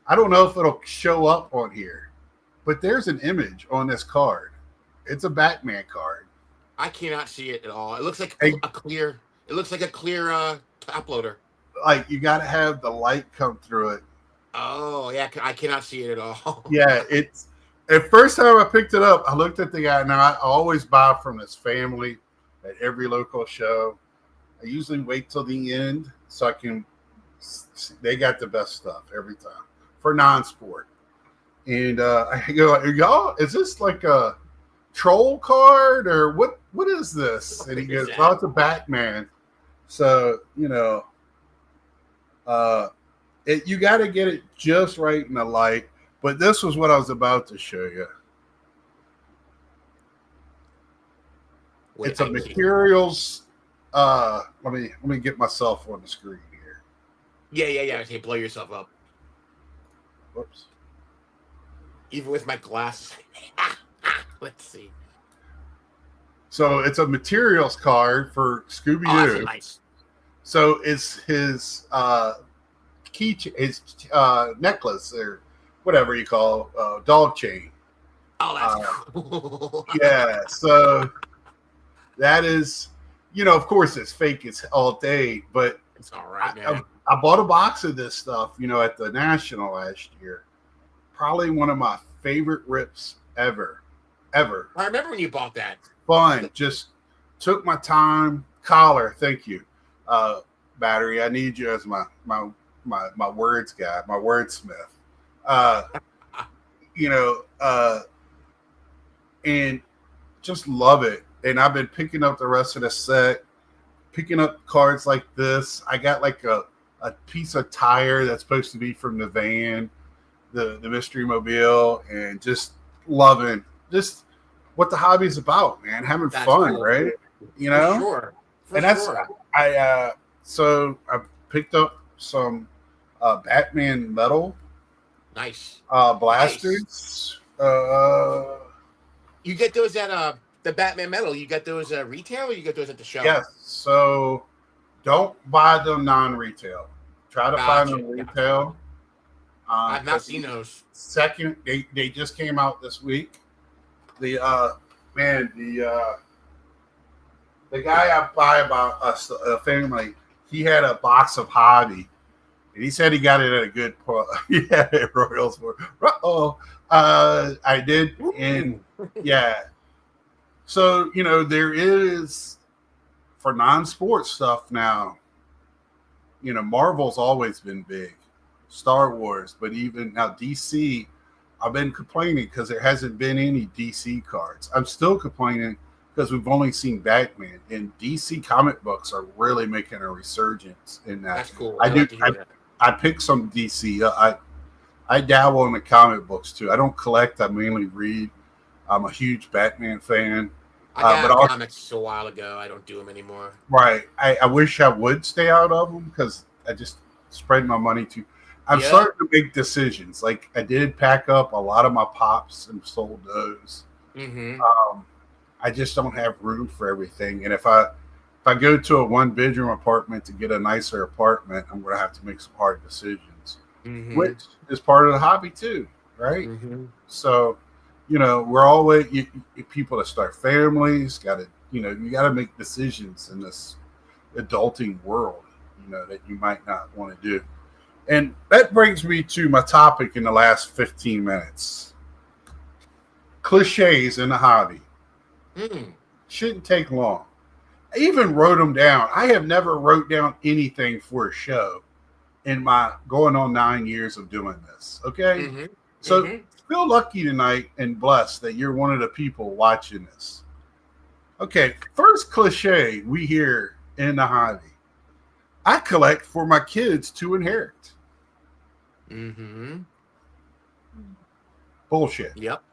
I don't know if it'll show up on here, but there's an image on this card. It's a Batman card. I cannot see it at all. It looks like a clear. It looks like a clear top loader. Like you got to have the light come through it. Oh yeah, I cannot see it at all. Yeah, it's. At first time I picked it up, I looked at the guy. Now I always buy from this family at every local show. I usually wait till the end so I can. They got the best stuff every time for non-sport. And I go, y'all, is this like a troll card or what? What is this? And he goes, "Oh, it's a Batman." So you got to get it just right in the light. But this was what I was about to show you. It's a materials. Let me get myself on the screen here. Yeah. Okay, blow yourself up. Whoops. Even with my glasses. Let's see. So it's a materials card for Scooby-Doo. Oh, that's nice. So it's his his necklace or whatever you call dog chain. Oh, that's cool. Yeah. So that is, of course it's fake. It's all day, but it's all right, man. I bought a box of this stuff, at the National last year. Probably one of my favorite rips ever. I remember when you bought that. Fun. Just took my time. Collar. Thank you. Battery. I need you as my words guy, my wordsmith. And just love it. And I've been picking up the rest of the set, picking up cards like this. I got like a piece of tire that's supposed to be from the van, the Mystery Mobile, and just loving just what the hobby is about, man. Having fun, cool. Right? For sure. So I picked up some Batman metal. Nice. Blasters. Nice. You get those at the Batman metal. You get those retail, or you get those at the show? Yes. So don't buy them non-retail. Try to find them retail. I've not seen those. Second, they just came out this week. The guy I buy about a family, he had a box of hobby, and he said he got it at a good point. He had it at Royals for. I did, and yeah. So there is for non-sport stuff now. Marvel's always been big, Star Wars, but even now DC. I've been complaining because there hasn't been any DC cards. I'm still complaining because we've only seen Batman, and DC comic books are really making a resurgence in that. That's cool. I I do. like to hear that. I pick some DC. I dabble in the comic books too. I don't collect. I mainly read. I'm a huge Batman fan. I But got also, comics a while ago. I don't do them anymore. right, I wish I would stay out of them because I just spread my money too. I'm Yeah. starting to make decisions. Like I did pack up a lot of my pops and sold those. Mm-hmm. I just don't have room for everything. And if I go to a 1 bedroom apartment to get a nicer apartment, I'm going to have to make some hard decisions, Mm-hmm. which is part of the hobby too, right? Mm-hmm. So, we're always people that start families got to, you got to make decisions in this adulting world, that you might not want to do. And that brings me to my topic in the last 15 minutes. Clichés in the hobby. Mm. Shouldn't take long. I even wrote them down. I have never wrote down anything for a show in my going on 9 years of doing this. Okay. Mm-hmm. So Mm-hmm. feel lucky tonight and blessed that you're one of the people watching this. Okay. First cliche we hear in the hobby. I collect for my kids to inherit. Mm-hmm. Bullshit. Yep.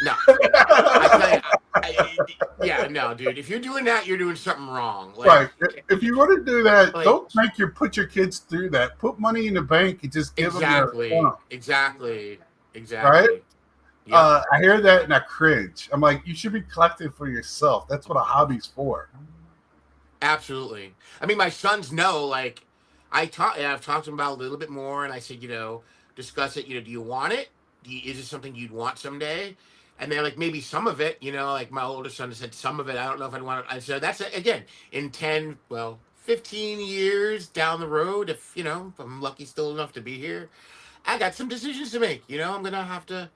No. I tell you, yeah, no, dude. If you're doing that, you're doing something wrong. Like, Right. If you want to do that, Like- don't put your kids through that. Put money in the bank and just give them their fun. Exactly. Right? Yep. I hear that and I cringe. I'm like, you should be collecting for yourself. That's what a hobby's for. Absolutely. I mean, my sons know. Like, I've talked to them about it a little bit more, and I said, discuss it. Do you want it? Is it something you'd want someday? And they're like, maybe some of it. Like my older son said, some of it. I don't know if I'd want it. I said, that's again in 10, 15 years down the road. If I'm lucky still enough to be here, I got some decisions to make. I'm gonna have to,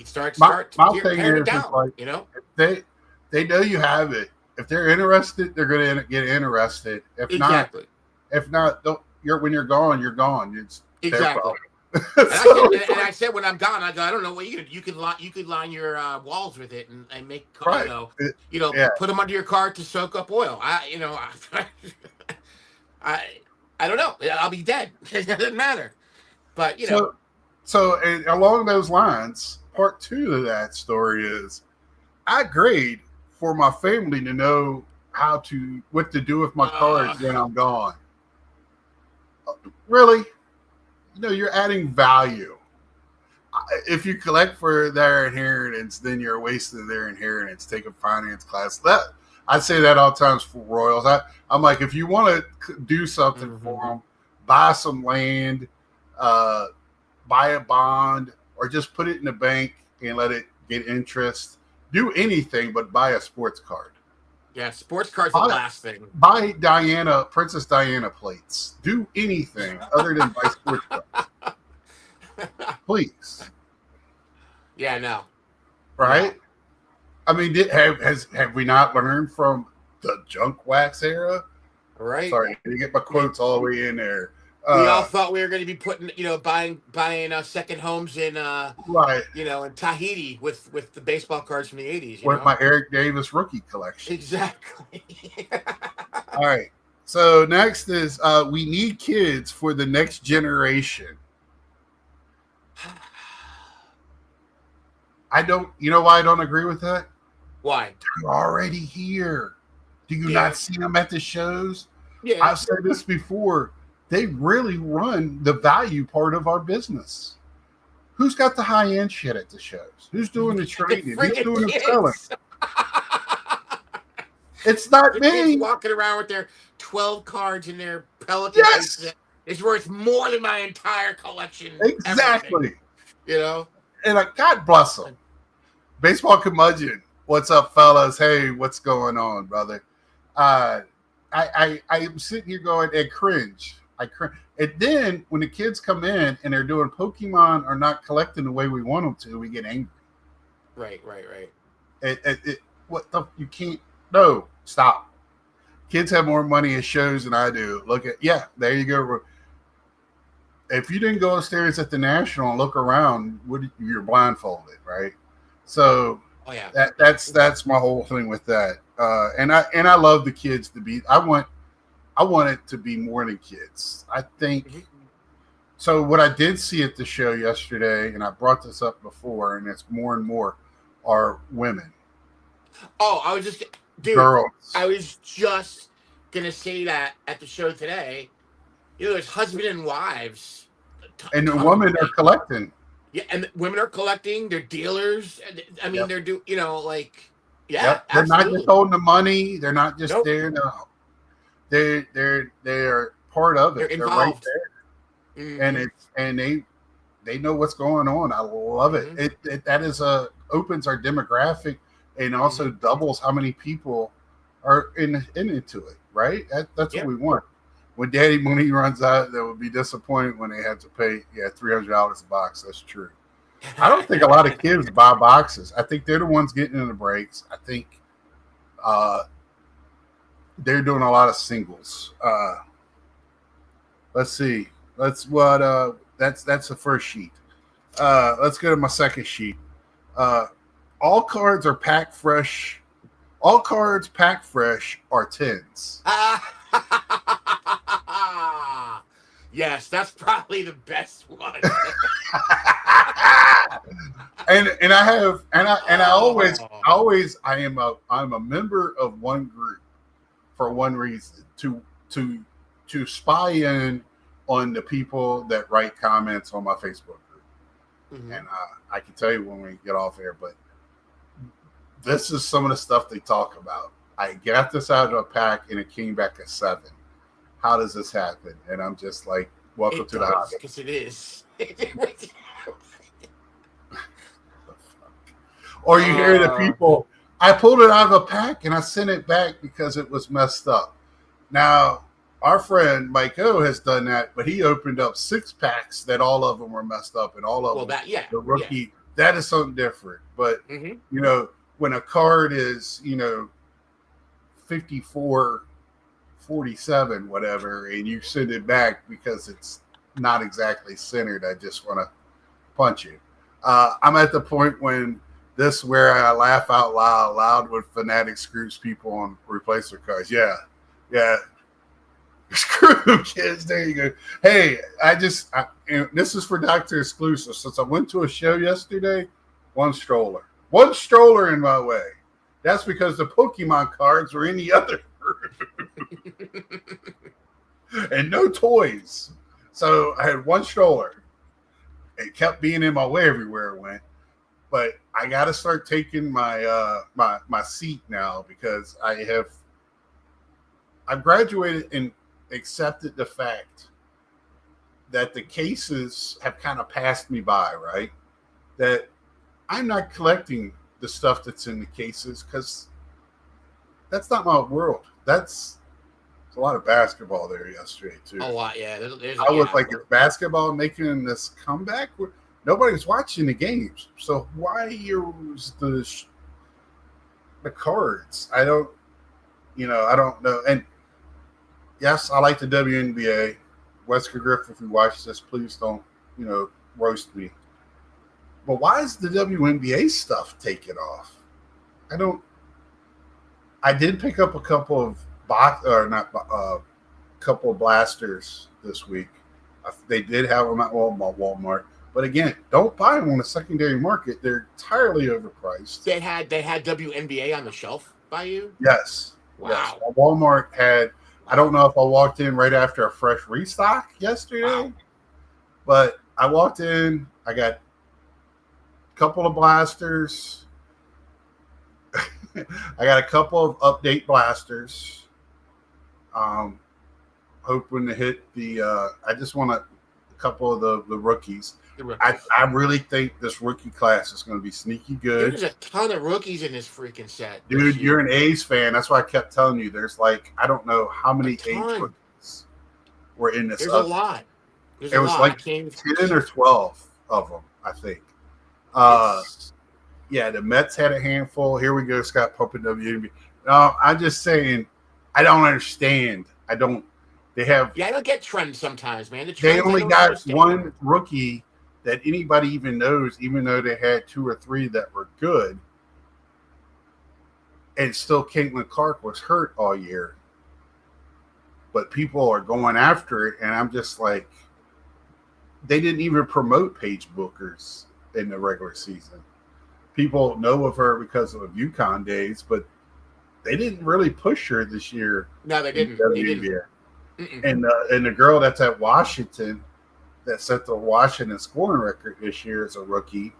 start My thing tearing it is down. like, if they know you have it. If they're interested, they're going to get interested. If not, don't, when you're gone, you're gone. It's exactly. And I said when I'm gone, I don't know what you could line your walls with it and make right. Put them under your car to soak up oil. I don't know. I'll be dead. It doesn't matter. But So and along those lines, part 2 of that story is I grade for my family to know what to do with my cards when I'm gone. Really? You're adding value. If you collect for their inheritance, then you're wasting their inheritance. Take a finance class. I say that all times for Royals. I'm like, if you want to do something for them, buy some land, buy a bond, or just put it in the bank and let it get interest. Do anything but buy a sports card. Yeah, sports cards are the last thing. Buy Princess Diana plates. Do anything other than buy sports cards. Please. Yeah, no. Right? No. I mean, have we not learned from the junk wax era? Right. Sorry, I get my quotes all the way in there. We all thought we were going to be putting, buying second homes in, right, in Tahiti with the baseball cards from the 80s. With my Eric Davis rookie collection. Exactly. All right. So next is we need kids for the next generation. You know why I don't agree with that? Why? They're already here. Do you not see them at the shows? Yeah. I've said this before. They really run the value part of our business. Who's got the high-end shit at the shows? Who's doing the trading? Who's doing the selling? It's not me. Walking around with their 12 cards in their Pelican. Yes. It's worth more than my entire collection. Exactly. Everything. And God bless them. Baseball curmudgeon. What's up, fellas? Hey, what's going on, brother? I'm sitting here going and cringe. I cringe. And then when the kids come in and they're doing Pokemon or not collecting the way we want them to, we get angry. Right. You can't. No, stop. Kids have more money at shows than I do. There you go. If you didn't go upstairs at the National and look around, you're blindfolded, right? So Oh yeah. That's my whole thing with that. And I love the kids to be. I want it to be more than kids. I think. Mm-hmm. So what I did see at the show yesterday, and I brought this up before, and it's more and more, are women, Oh, I was just, dude. girls, I was just gonna say that at the show today. There's husband and wives. A and the ton of them. women are collecting. Yeah, and women are collecting. They're dealers. I mean, Yep. they're like, yeah, Yep. They're not just absolutely. holding the money. They're not just Nope, there. No, they're part of they're it. They're right involved. there, and Mm-hmm. they know what's going on. I love it. Mm-hmm. It that is opens our demographic and also Mm-hmm. doubles how many people are into it. Right. That's what Yep. we want. When Daddy Money runs out, they would be disappointed when they had to pay $300 a box. That's true. I don't think a lot of kids buy boxes. I think they're the ones getting in the breaks. I think uh, they're doing a lot of singles. Let's see. That's the first sheet. Let's go to my second sheet. Uh, all cards are packed fresh. All cards packed fresh are tens. Yes, that's probably the best one. and I have and I Oh. always I'm a member of one group for one reason, to spy in on the people that write comments on my Facebook group. Mhm. And I can tell you when we get off air, but this is some of the stuff they talk about. I got this out of a pack and it came back a 7. How does this happen? And I'm just like, welcome It to the does, hobby. because it is. Or you hear the people, I pulled it out of a pack and I sent it back because it was messed up. Now, our friend Mike O has done that, but he opened up 6 packs that all of them were messed up and all of Well, them, that, yeah. the rookie, that is something different. But, Yeah. Mm-hmm. you know, when a card is, 54, 47, whatever, and you send it back because it's not exactly centered, I just want to punch you. I'm at the point when this where I laugh out loud when Fanatics screws people on replacer cards. Yeah. Screw them, kids. There you go. Hey, and this is for Dr. Exclusive. Since I went to a show yesterday, one stroller in my way. That's because the Pokemon cards were in the other room. And no toys. So I had one stroller. It kept being in my way everywhere it went. But I got to start taking my my seat now because I've graduated and accepted the fact that the cases have kind of passed me by, right? That I'm not collecting the stuff that's in the cases because that's not my world. There's a lot of basketball there yesterday too. A lot, yeah. There's I was like, is basketball making this comeback? Nobody's watching the games, so why use the cards? I don't know. And yes, I like the WNBA. Wesker Griffin, if you watch this, please don't roast me. But why is the WNBA stuff taking off? I did pick up a couple of couple of blasters this week. They did have them at Walmart. But again, don't buy them on the secondary market. They're entirely overpriced. They had WNBA on the shelf by you? Yes. Wow. Yes. Walmart had, I don't know if I walked in right after a fresh restock yesterday, but I walked in, I got a couple of blasters. I got a couple of update blasters. Hoping to hit the, I just want a couple of the rookies. I really think this rookie class is going to be sneaky good. There's a ton of rookies in this freaking set. Dude, you're an A's fan. That's why I kept telling you. There's like, I don't know how many A's rookies were in this. There's a lot. It was like 10 or 12 of them, I think. Yeah, the Mets had a handful. Here we go, Scott pumping WNBA. No, I'm just saying, I don't understand. I don't get trends sometimes, man. They only got one rookie that anybody even knows, even though they had 2 or 3 that were good. and still Caitlin Clark was hurt all year. But people are going after it, and I'm just like, they didn't even promote Paige Bookers in the regular season. People know of her because of UConn days, but they didn't really push her this year. No, they didn't. They didn't. And the girl that's at Washington that set the Washington scoring record this year is a rookie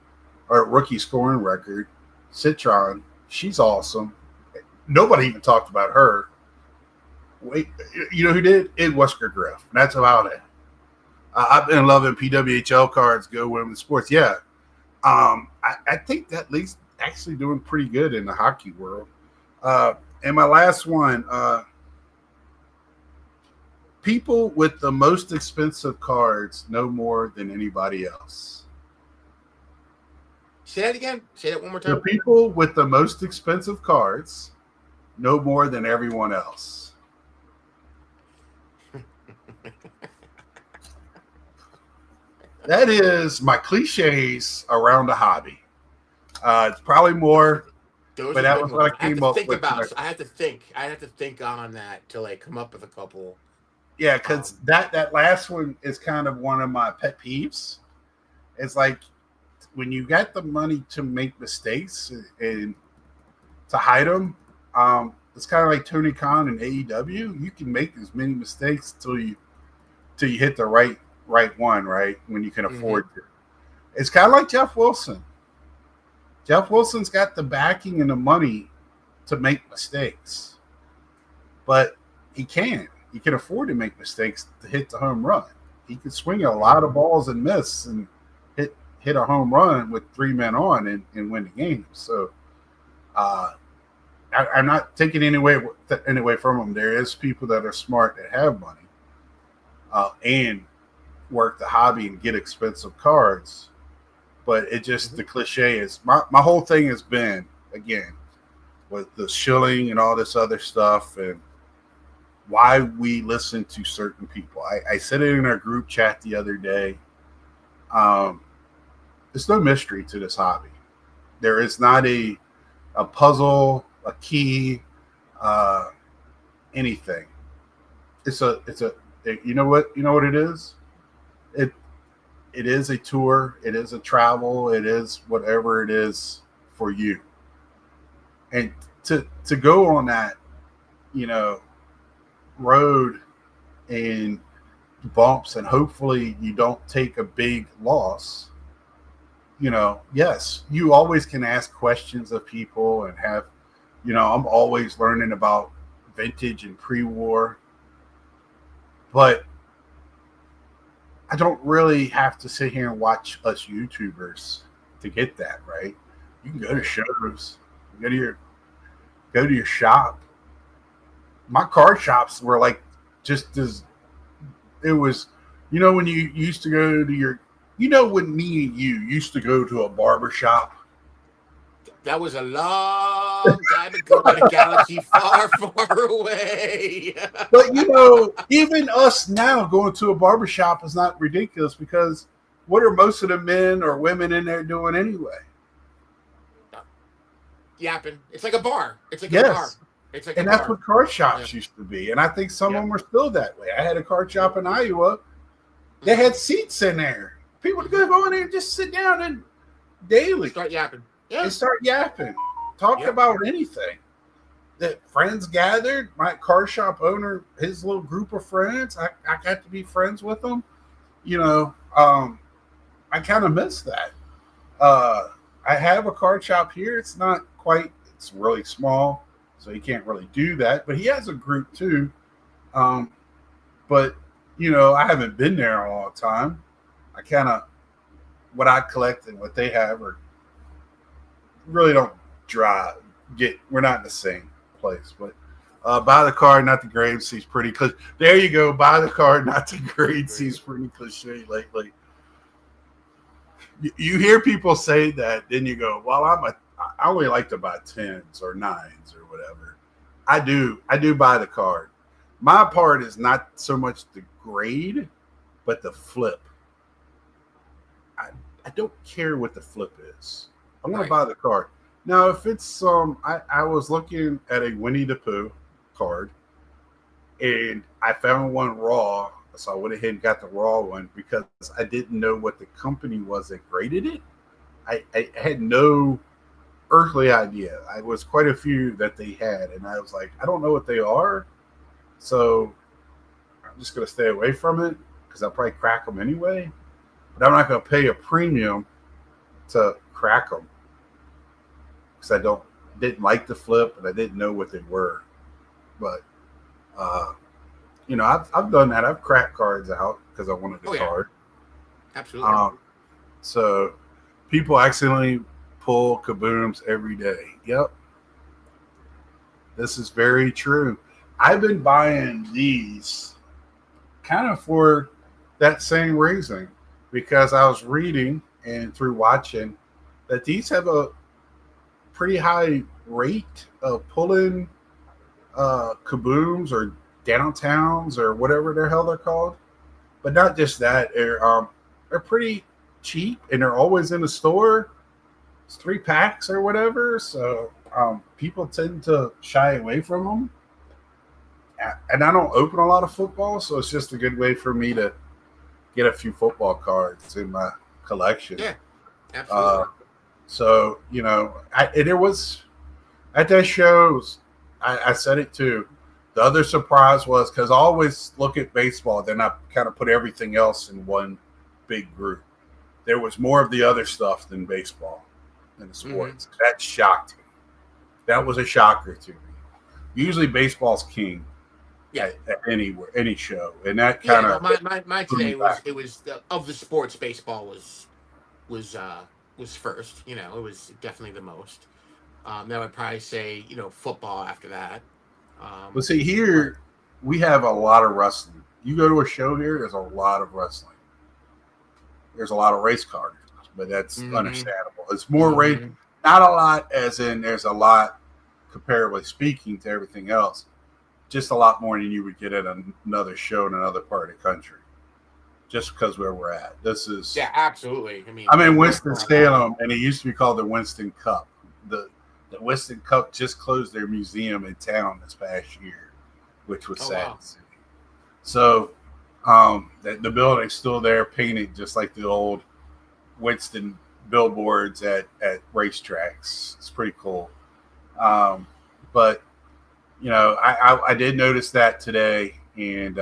scoring record. Citron, she's awesome. Nobody even talked about her. Wait, you know who did? It Wesker Griff. That's about it. I've been loving PWHL cards, Go Women's Sports. Yeah. I think that league's actually doing pretty good in the hockey world. And my last one, people with the most expensive cards know more than anybody else. Say that again. Say that one more time. The people with the most expensive cards know more than everyone else. That is my cliches around the hobby. It's probably more, Those but that was what I came up with. I had to think on that to like come up with a couple. Yeah, because that last one is kind of one of my pet peeves. It's like when you got the money to make mistakes and to hide them, it's kind of like Tony Khan and AEW. You can make as many mistakes till you hit the right one, right? When you can afford to. It's kind of like Jeff Wilson. Jeff Wilson's got the backing and the money to make mistakes, but he can't. He can afford to make mistakes to hit the home run. He can swing a lot of balls and miss and hit a home run with 3 men on and win the game. So I'm not taking any away from him. There is people that are smart that have money and work the hobby and get expensive cards. But it just, the cliche is, my whole thing has been, again, with the shilling and all this other stuff and why we listen to certain people. I said it in our group chat the other day. There's no mystery to this hobby. There is not a puzzle, a key, anything. It's a you know what it is? It is a tour, it is a travel, it is whatever it is for you. And to go on that, road and bumps and hopefully you don't take a big loss. Yes, you always can ask questions of people and have, I'm always learning about vintage and pre-war, but I don't really have to sit here and watch us YouTubers to get that, right? You can go to shows, go to your shop. My card shops were like just as it was, when you used to go to when me and you used to go to a barber shop. That was a long time ago in a galaxy far, far away. But, even us now going to a barbershop is not ridiculous because what are most of the men or women in there doing anyway? Yapping. It's like a bar. It's like a bar. It's like that's what card shops used to be. And I think some of them are still that way. I had a card shop in Iowa. They had seats in there. People would go in there and just sit down and daily. Start yapping. Yeah. And start yapping, talking about anything. That friends gathered, my car shop owner, his little group of friends, I got to be friends with them. I kind of miss that. I have a card shop here. It's not quite, it's really small, so he can't really do that. But he has a group too. But, I haven't been there in a long time. I kind of, what I collect and what they have are really don't we're not in the same place, but buy the card, not the grade, seems pretty cliche. There you go. Buy the card, not the grade, seems pretty cliche lately. You hear people say that, then you go, well, I only like to buy 10s or 9s or whatever. I do buy the card. My part is not so much the grade, but the flip. I don't care what the flip is. I want to buy the card. Now, if it's I was looking at a Winnie the Pooh card, and I found one raw, so I went ahead and got the raw one because I didn't know what the company was that graded it. I had no earthly idea. I was quite a few that they had, and I was like, I don't know what they are, so I'm just gonna stay away from it because I'll probably crack them anyway. But I'm not gonna pay a premium to crack them because I didn't like the flip and I didn't know what they were. But uh, I've done that. I've cracked cards out because I wanted the Oh yeah, card. absolutely. So people accidentally pull kabooms every day. Yep, this is very true. I've been buying these kind of for that same reason because I was reading and through watching that these have a pretty high rate of pulling kabooms or downtowns or whatever the hell they're called. But not just that, they're pretty cheap and they're always in the store. It's 3 packs or whatever, so people tend to shy away from them. And I don't open a lot of football, so it's just a good way for me to get a few football cards in my collection. Yeah, absolutely. So there was at that show. I said it too. The other surprise was because I always look at baseball, then I kind of put everything else in one big group. There was more of the other stuff than baseball in the sports. Mm-hmm. That shocked me. That was a shocker to me. Usually baseball's king. Yeah. At any show, and that kind of my today was of the sports, baseball was first. It was definitely the most. Then I'd probably say football after that. But see, here we have a lot of wrestling. You go to a show here, there's a lot of wrestling. There's a lot of race cars, but that's understandable. It's more race, not a lot, as in there's a lot, comparably speaking, to everything else. Just a lot more than you would get at another show in another part of the country. Just because where we're at. This is absolutely. I'm in Winston-Salem, and it used to be called the Winston Cup. The Winston Cup just closed their museum in town this past year, which was sad to see. So the building's still there, painted just like the old Winston billboards at racetracks. It's pretty cool. But I did notice that today, and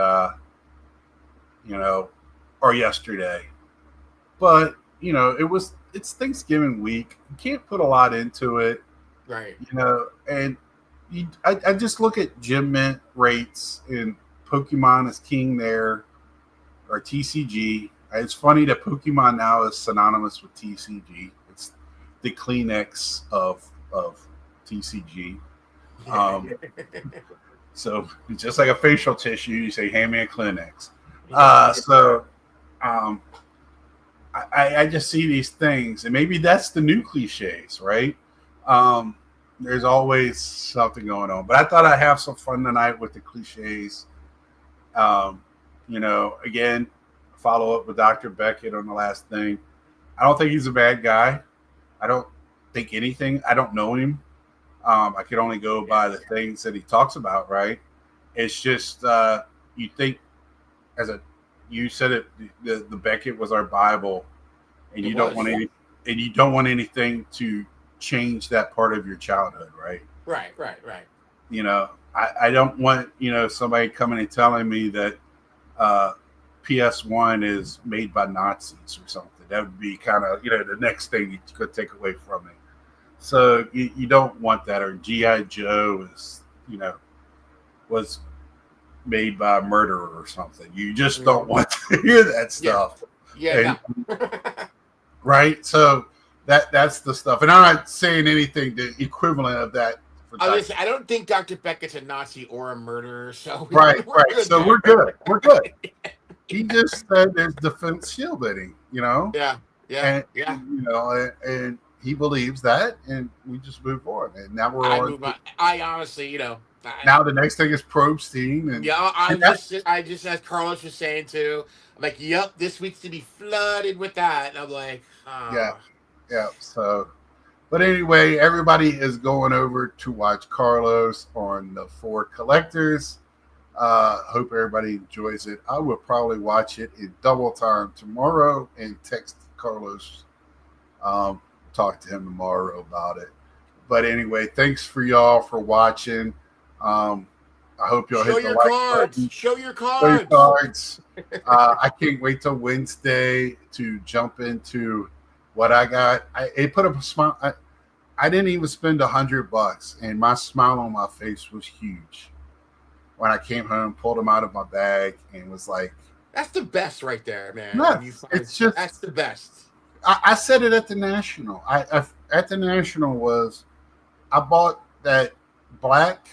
or yesterday. But it's Thanksgiving week. You can't put a lot into it, right? And I just look at gem mint rates, and Pokemon is king there, or TCG. It's funny that Pokemon now is synonymous with TCG. It's the Kleenex of TCG. So just like a facial tissue, you say, "Hand me a Kleenex." I just see these things, and maybe that's the new cliches, right? There's always something going on, but I thought I'd have some fun tonight with the cliches. Again, follow up with Dr. Beckett on the last thing. I don't think he's a bad guy. I don't think anything. I don't know him. I could only go by the things that he talks about, right? It's just you think you said it. The Beckett was our Bible, and you don't want anything to change that part of your childhood, right? Right. I don't want somebody coming and telling me that PS1 is made by Nazis or something. That would be kind of the next thing you could take away from me. So you don't want that, or G.I. Joe was made by a murderer or something. You just don't want to hear that stuff. Yeah. Right? So that's the stuff. And I'm not saying anything the equivalent of that. I don't think Dr. Beckett's a Nazi or a murderer. So right. So we're good. We're good. He just said there's defense shielding, Yeah. And he believes that, and we just move on. And now we're I honestly, now the next thing is Probstein, and I just as Carlos was saying too, I'm like, this week's to be flooded with that. And I'm like, yeah. So, But anyway, everybody is going over to watch Carlos on the Ford Collectors. Hope everybody enjoys it. I will probably watch it in double time tomorrow and text Carlos, talk to him tomorrow about it. But anyway, thanks for y'all for watching. I hope y'all Show hit the your like cards. button. Show your Show your cards. cards. I can't wait till Wednesday to jump into what I got. It put up a smile. I didn't even spend $100, and my smile on my face was huge when I came home, pulled them out of my bag, and was like, That's the best right there, man. nuts. When you find It's just that's the best. I said it at the National. At the National was I bought that black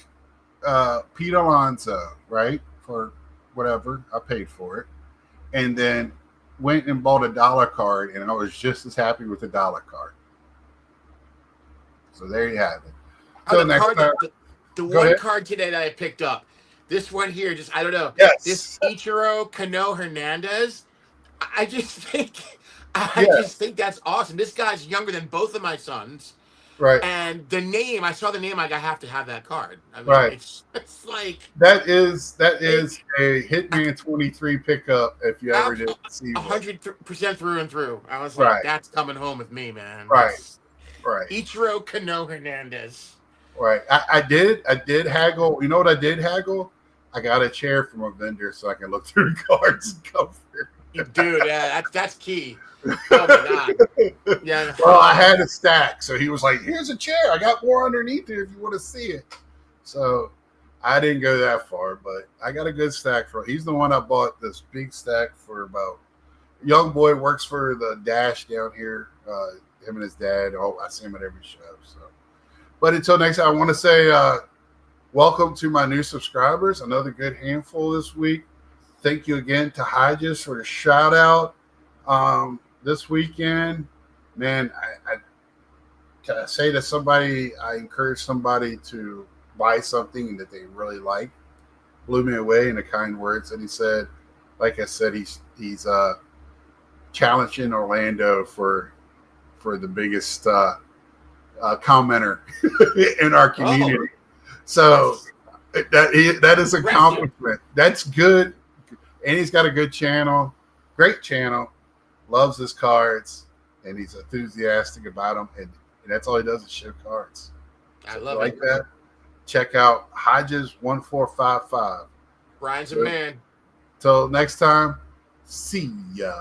Pete Alonso, right, for whatever I paid for it, and then went and bought a dollar card, and I was just as happy with the dollar card. So there you have it. Oh, Next time, the go one ahead. card today that I picked up. This one here, just I don't know. Yes. This Ichiro Cano Hernandez. I just think Yes. that's awesome. This guy's younger than both of my sons. Right. And the name, I saw the name, like I have to have that card. I mean, Right. it's like that is a Hitman 23 pickup if you ever did see one. 100% through and through. I was like, Right. that's coming home with me, man. Right. Right. Ichiro Cano Hernandez. Right. I did haggle. You know what I did haggle? I got a chair from a vendor so I can look through the cards and comfort. Dude, yeah, that's key. Oh my god. Yeah. Well, I had a stack, so he was like, "Here's a chair. I got more underneath it if you want to see it." So I didn't go that far, but I got a good stack for. He's the one I bought this big stack for about. Young boy works for the Dash down here. Him and his dad. Oh, I see him at every show. So, but until next time, I want to say welcome to my new subscribers. Another good handful this week. Thank you again to Hodges for the shout out this weekend. Man, I say to somebody, I encourage somebody to buy something that they really like. Blew me away in the kind words that he said. Like I said, he's challenging Orlando for the biggest commenter in our community. So that is a compliment. That's good. And he's got a good channel, great channel, loves his cards, and he's enthusiastic about them. And that's all he does is show cards. I love like it. That. Check out Hodges 1455. Brian's a man. Till next time, see ya.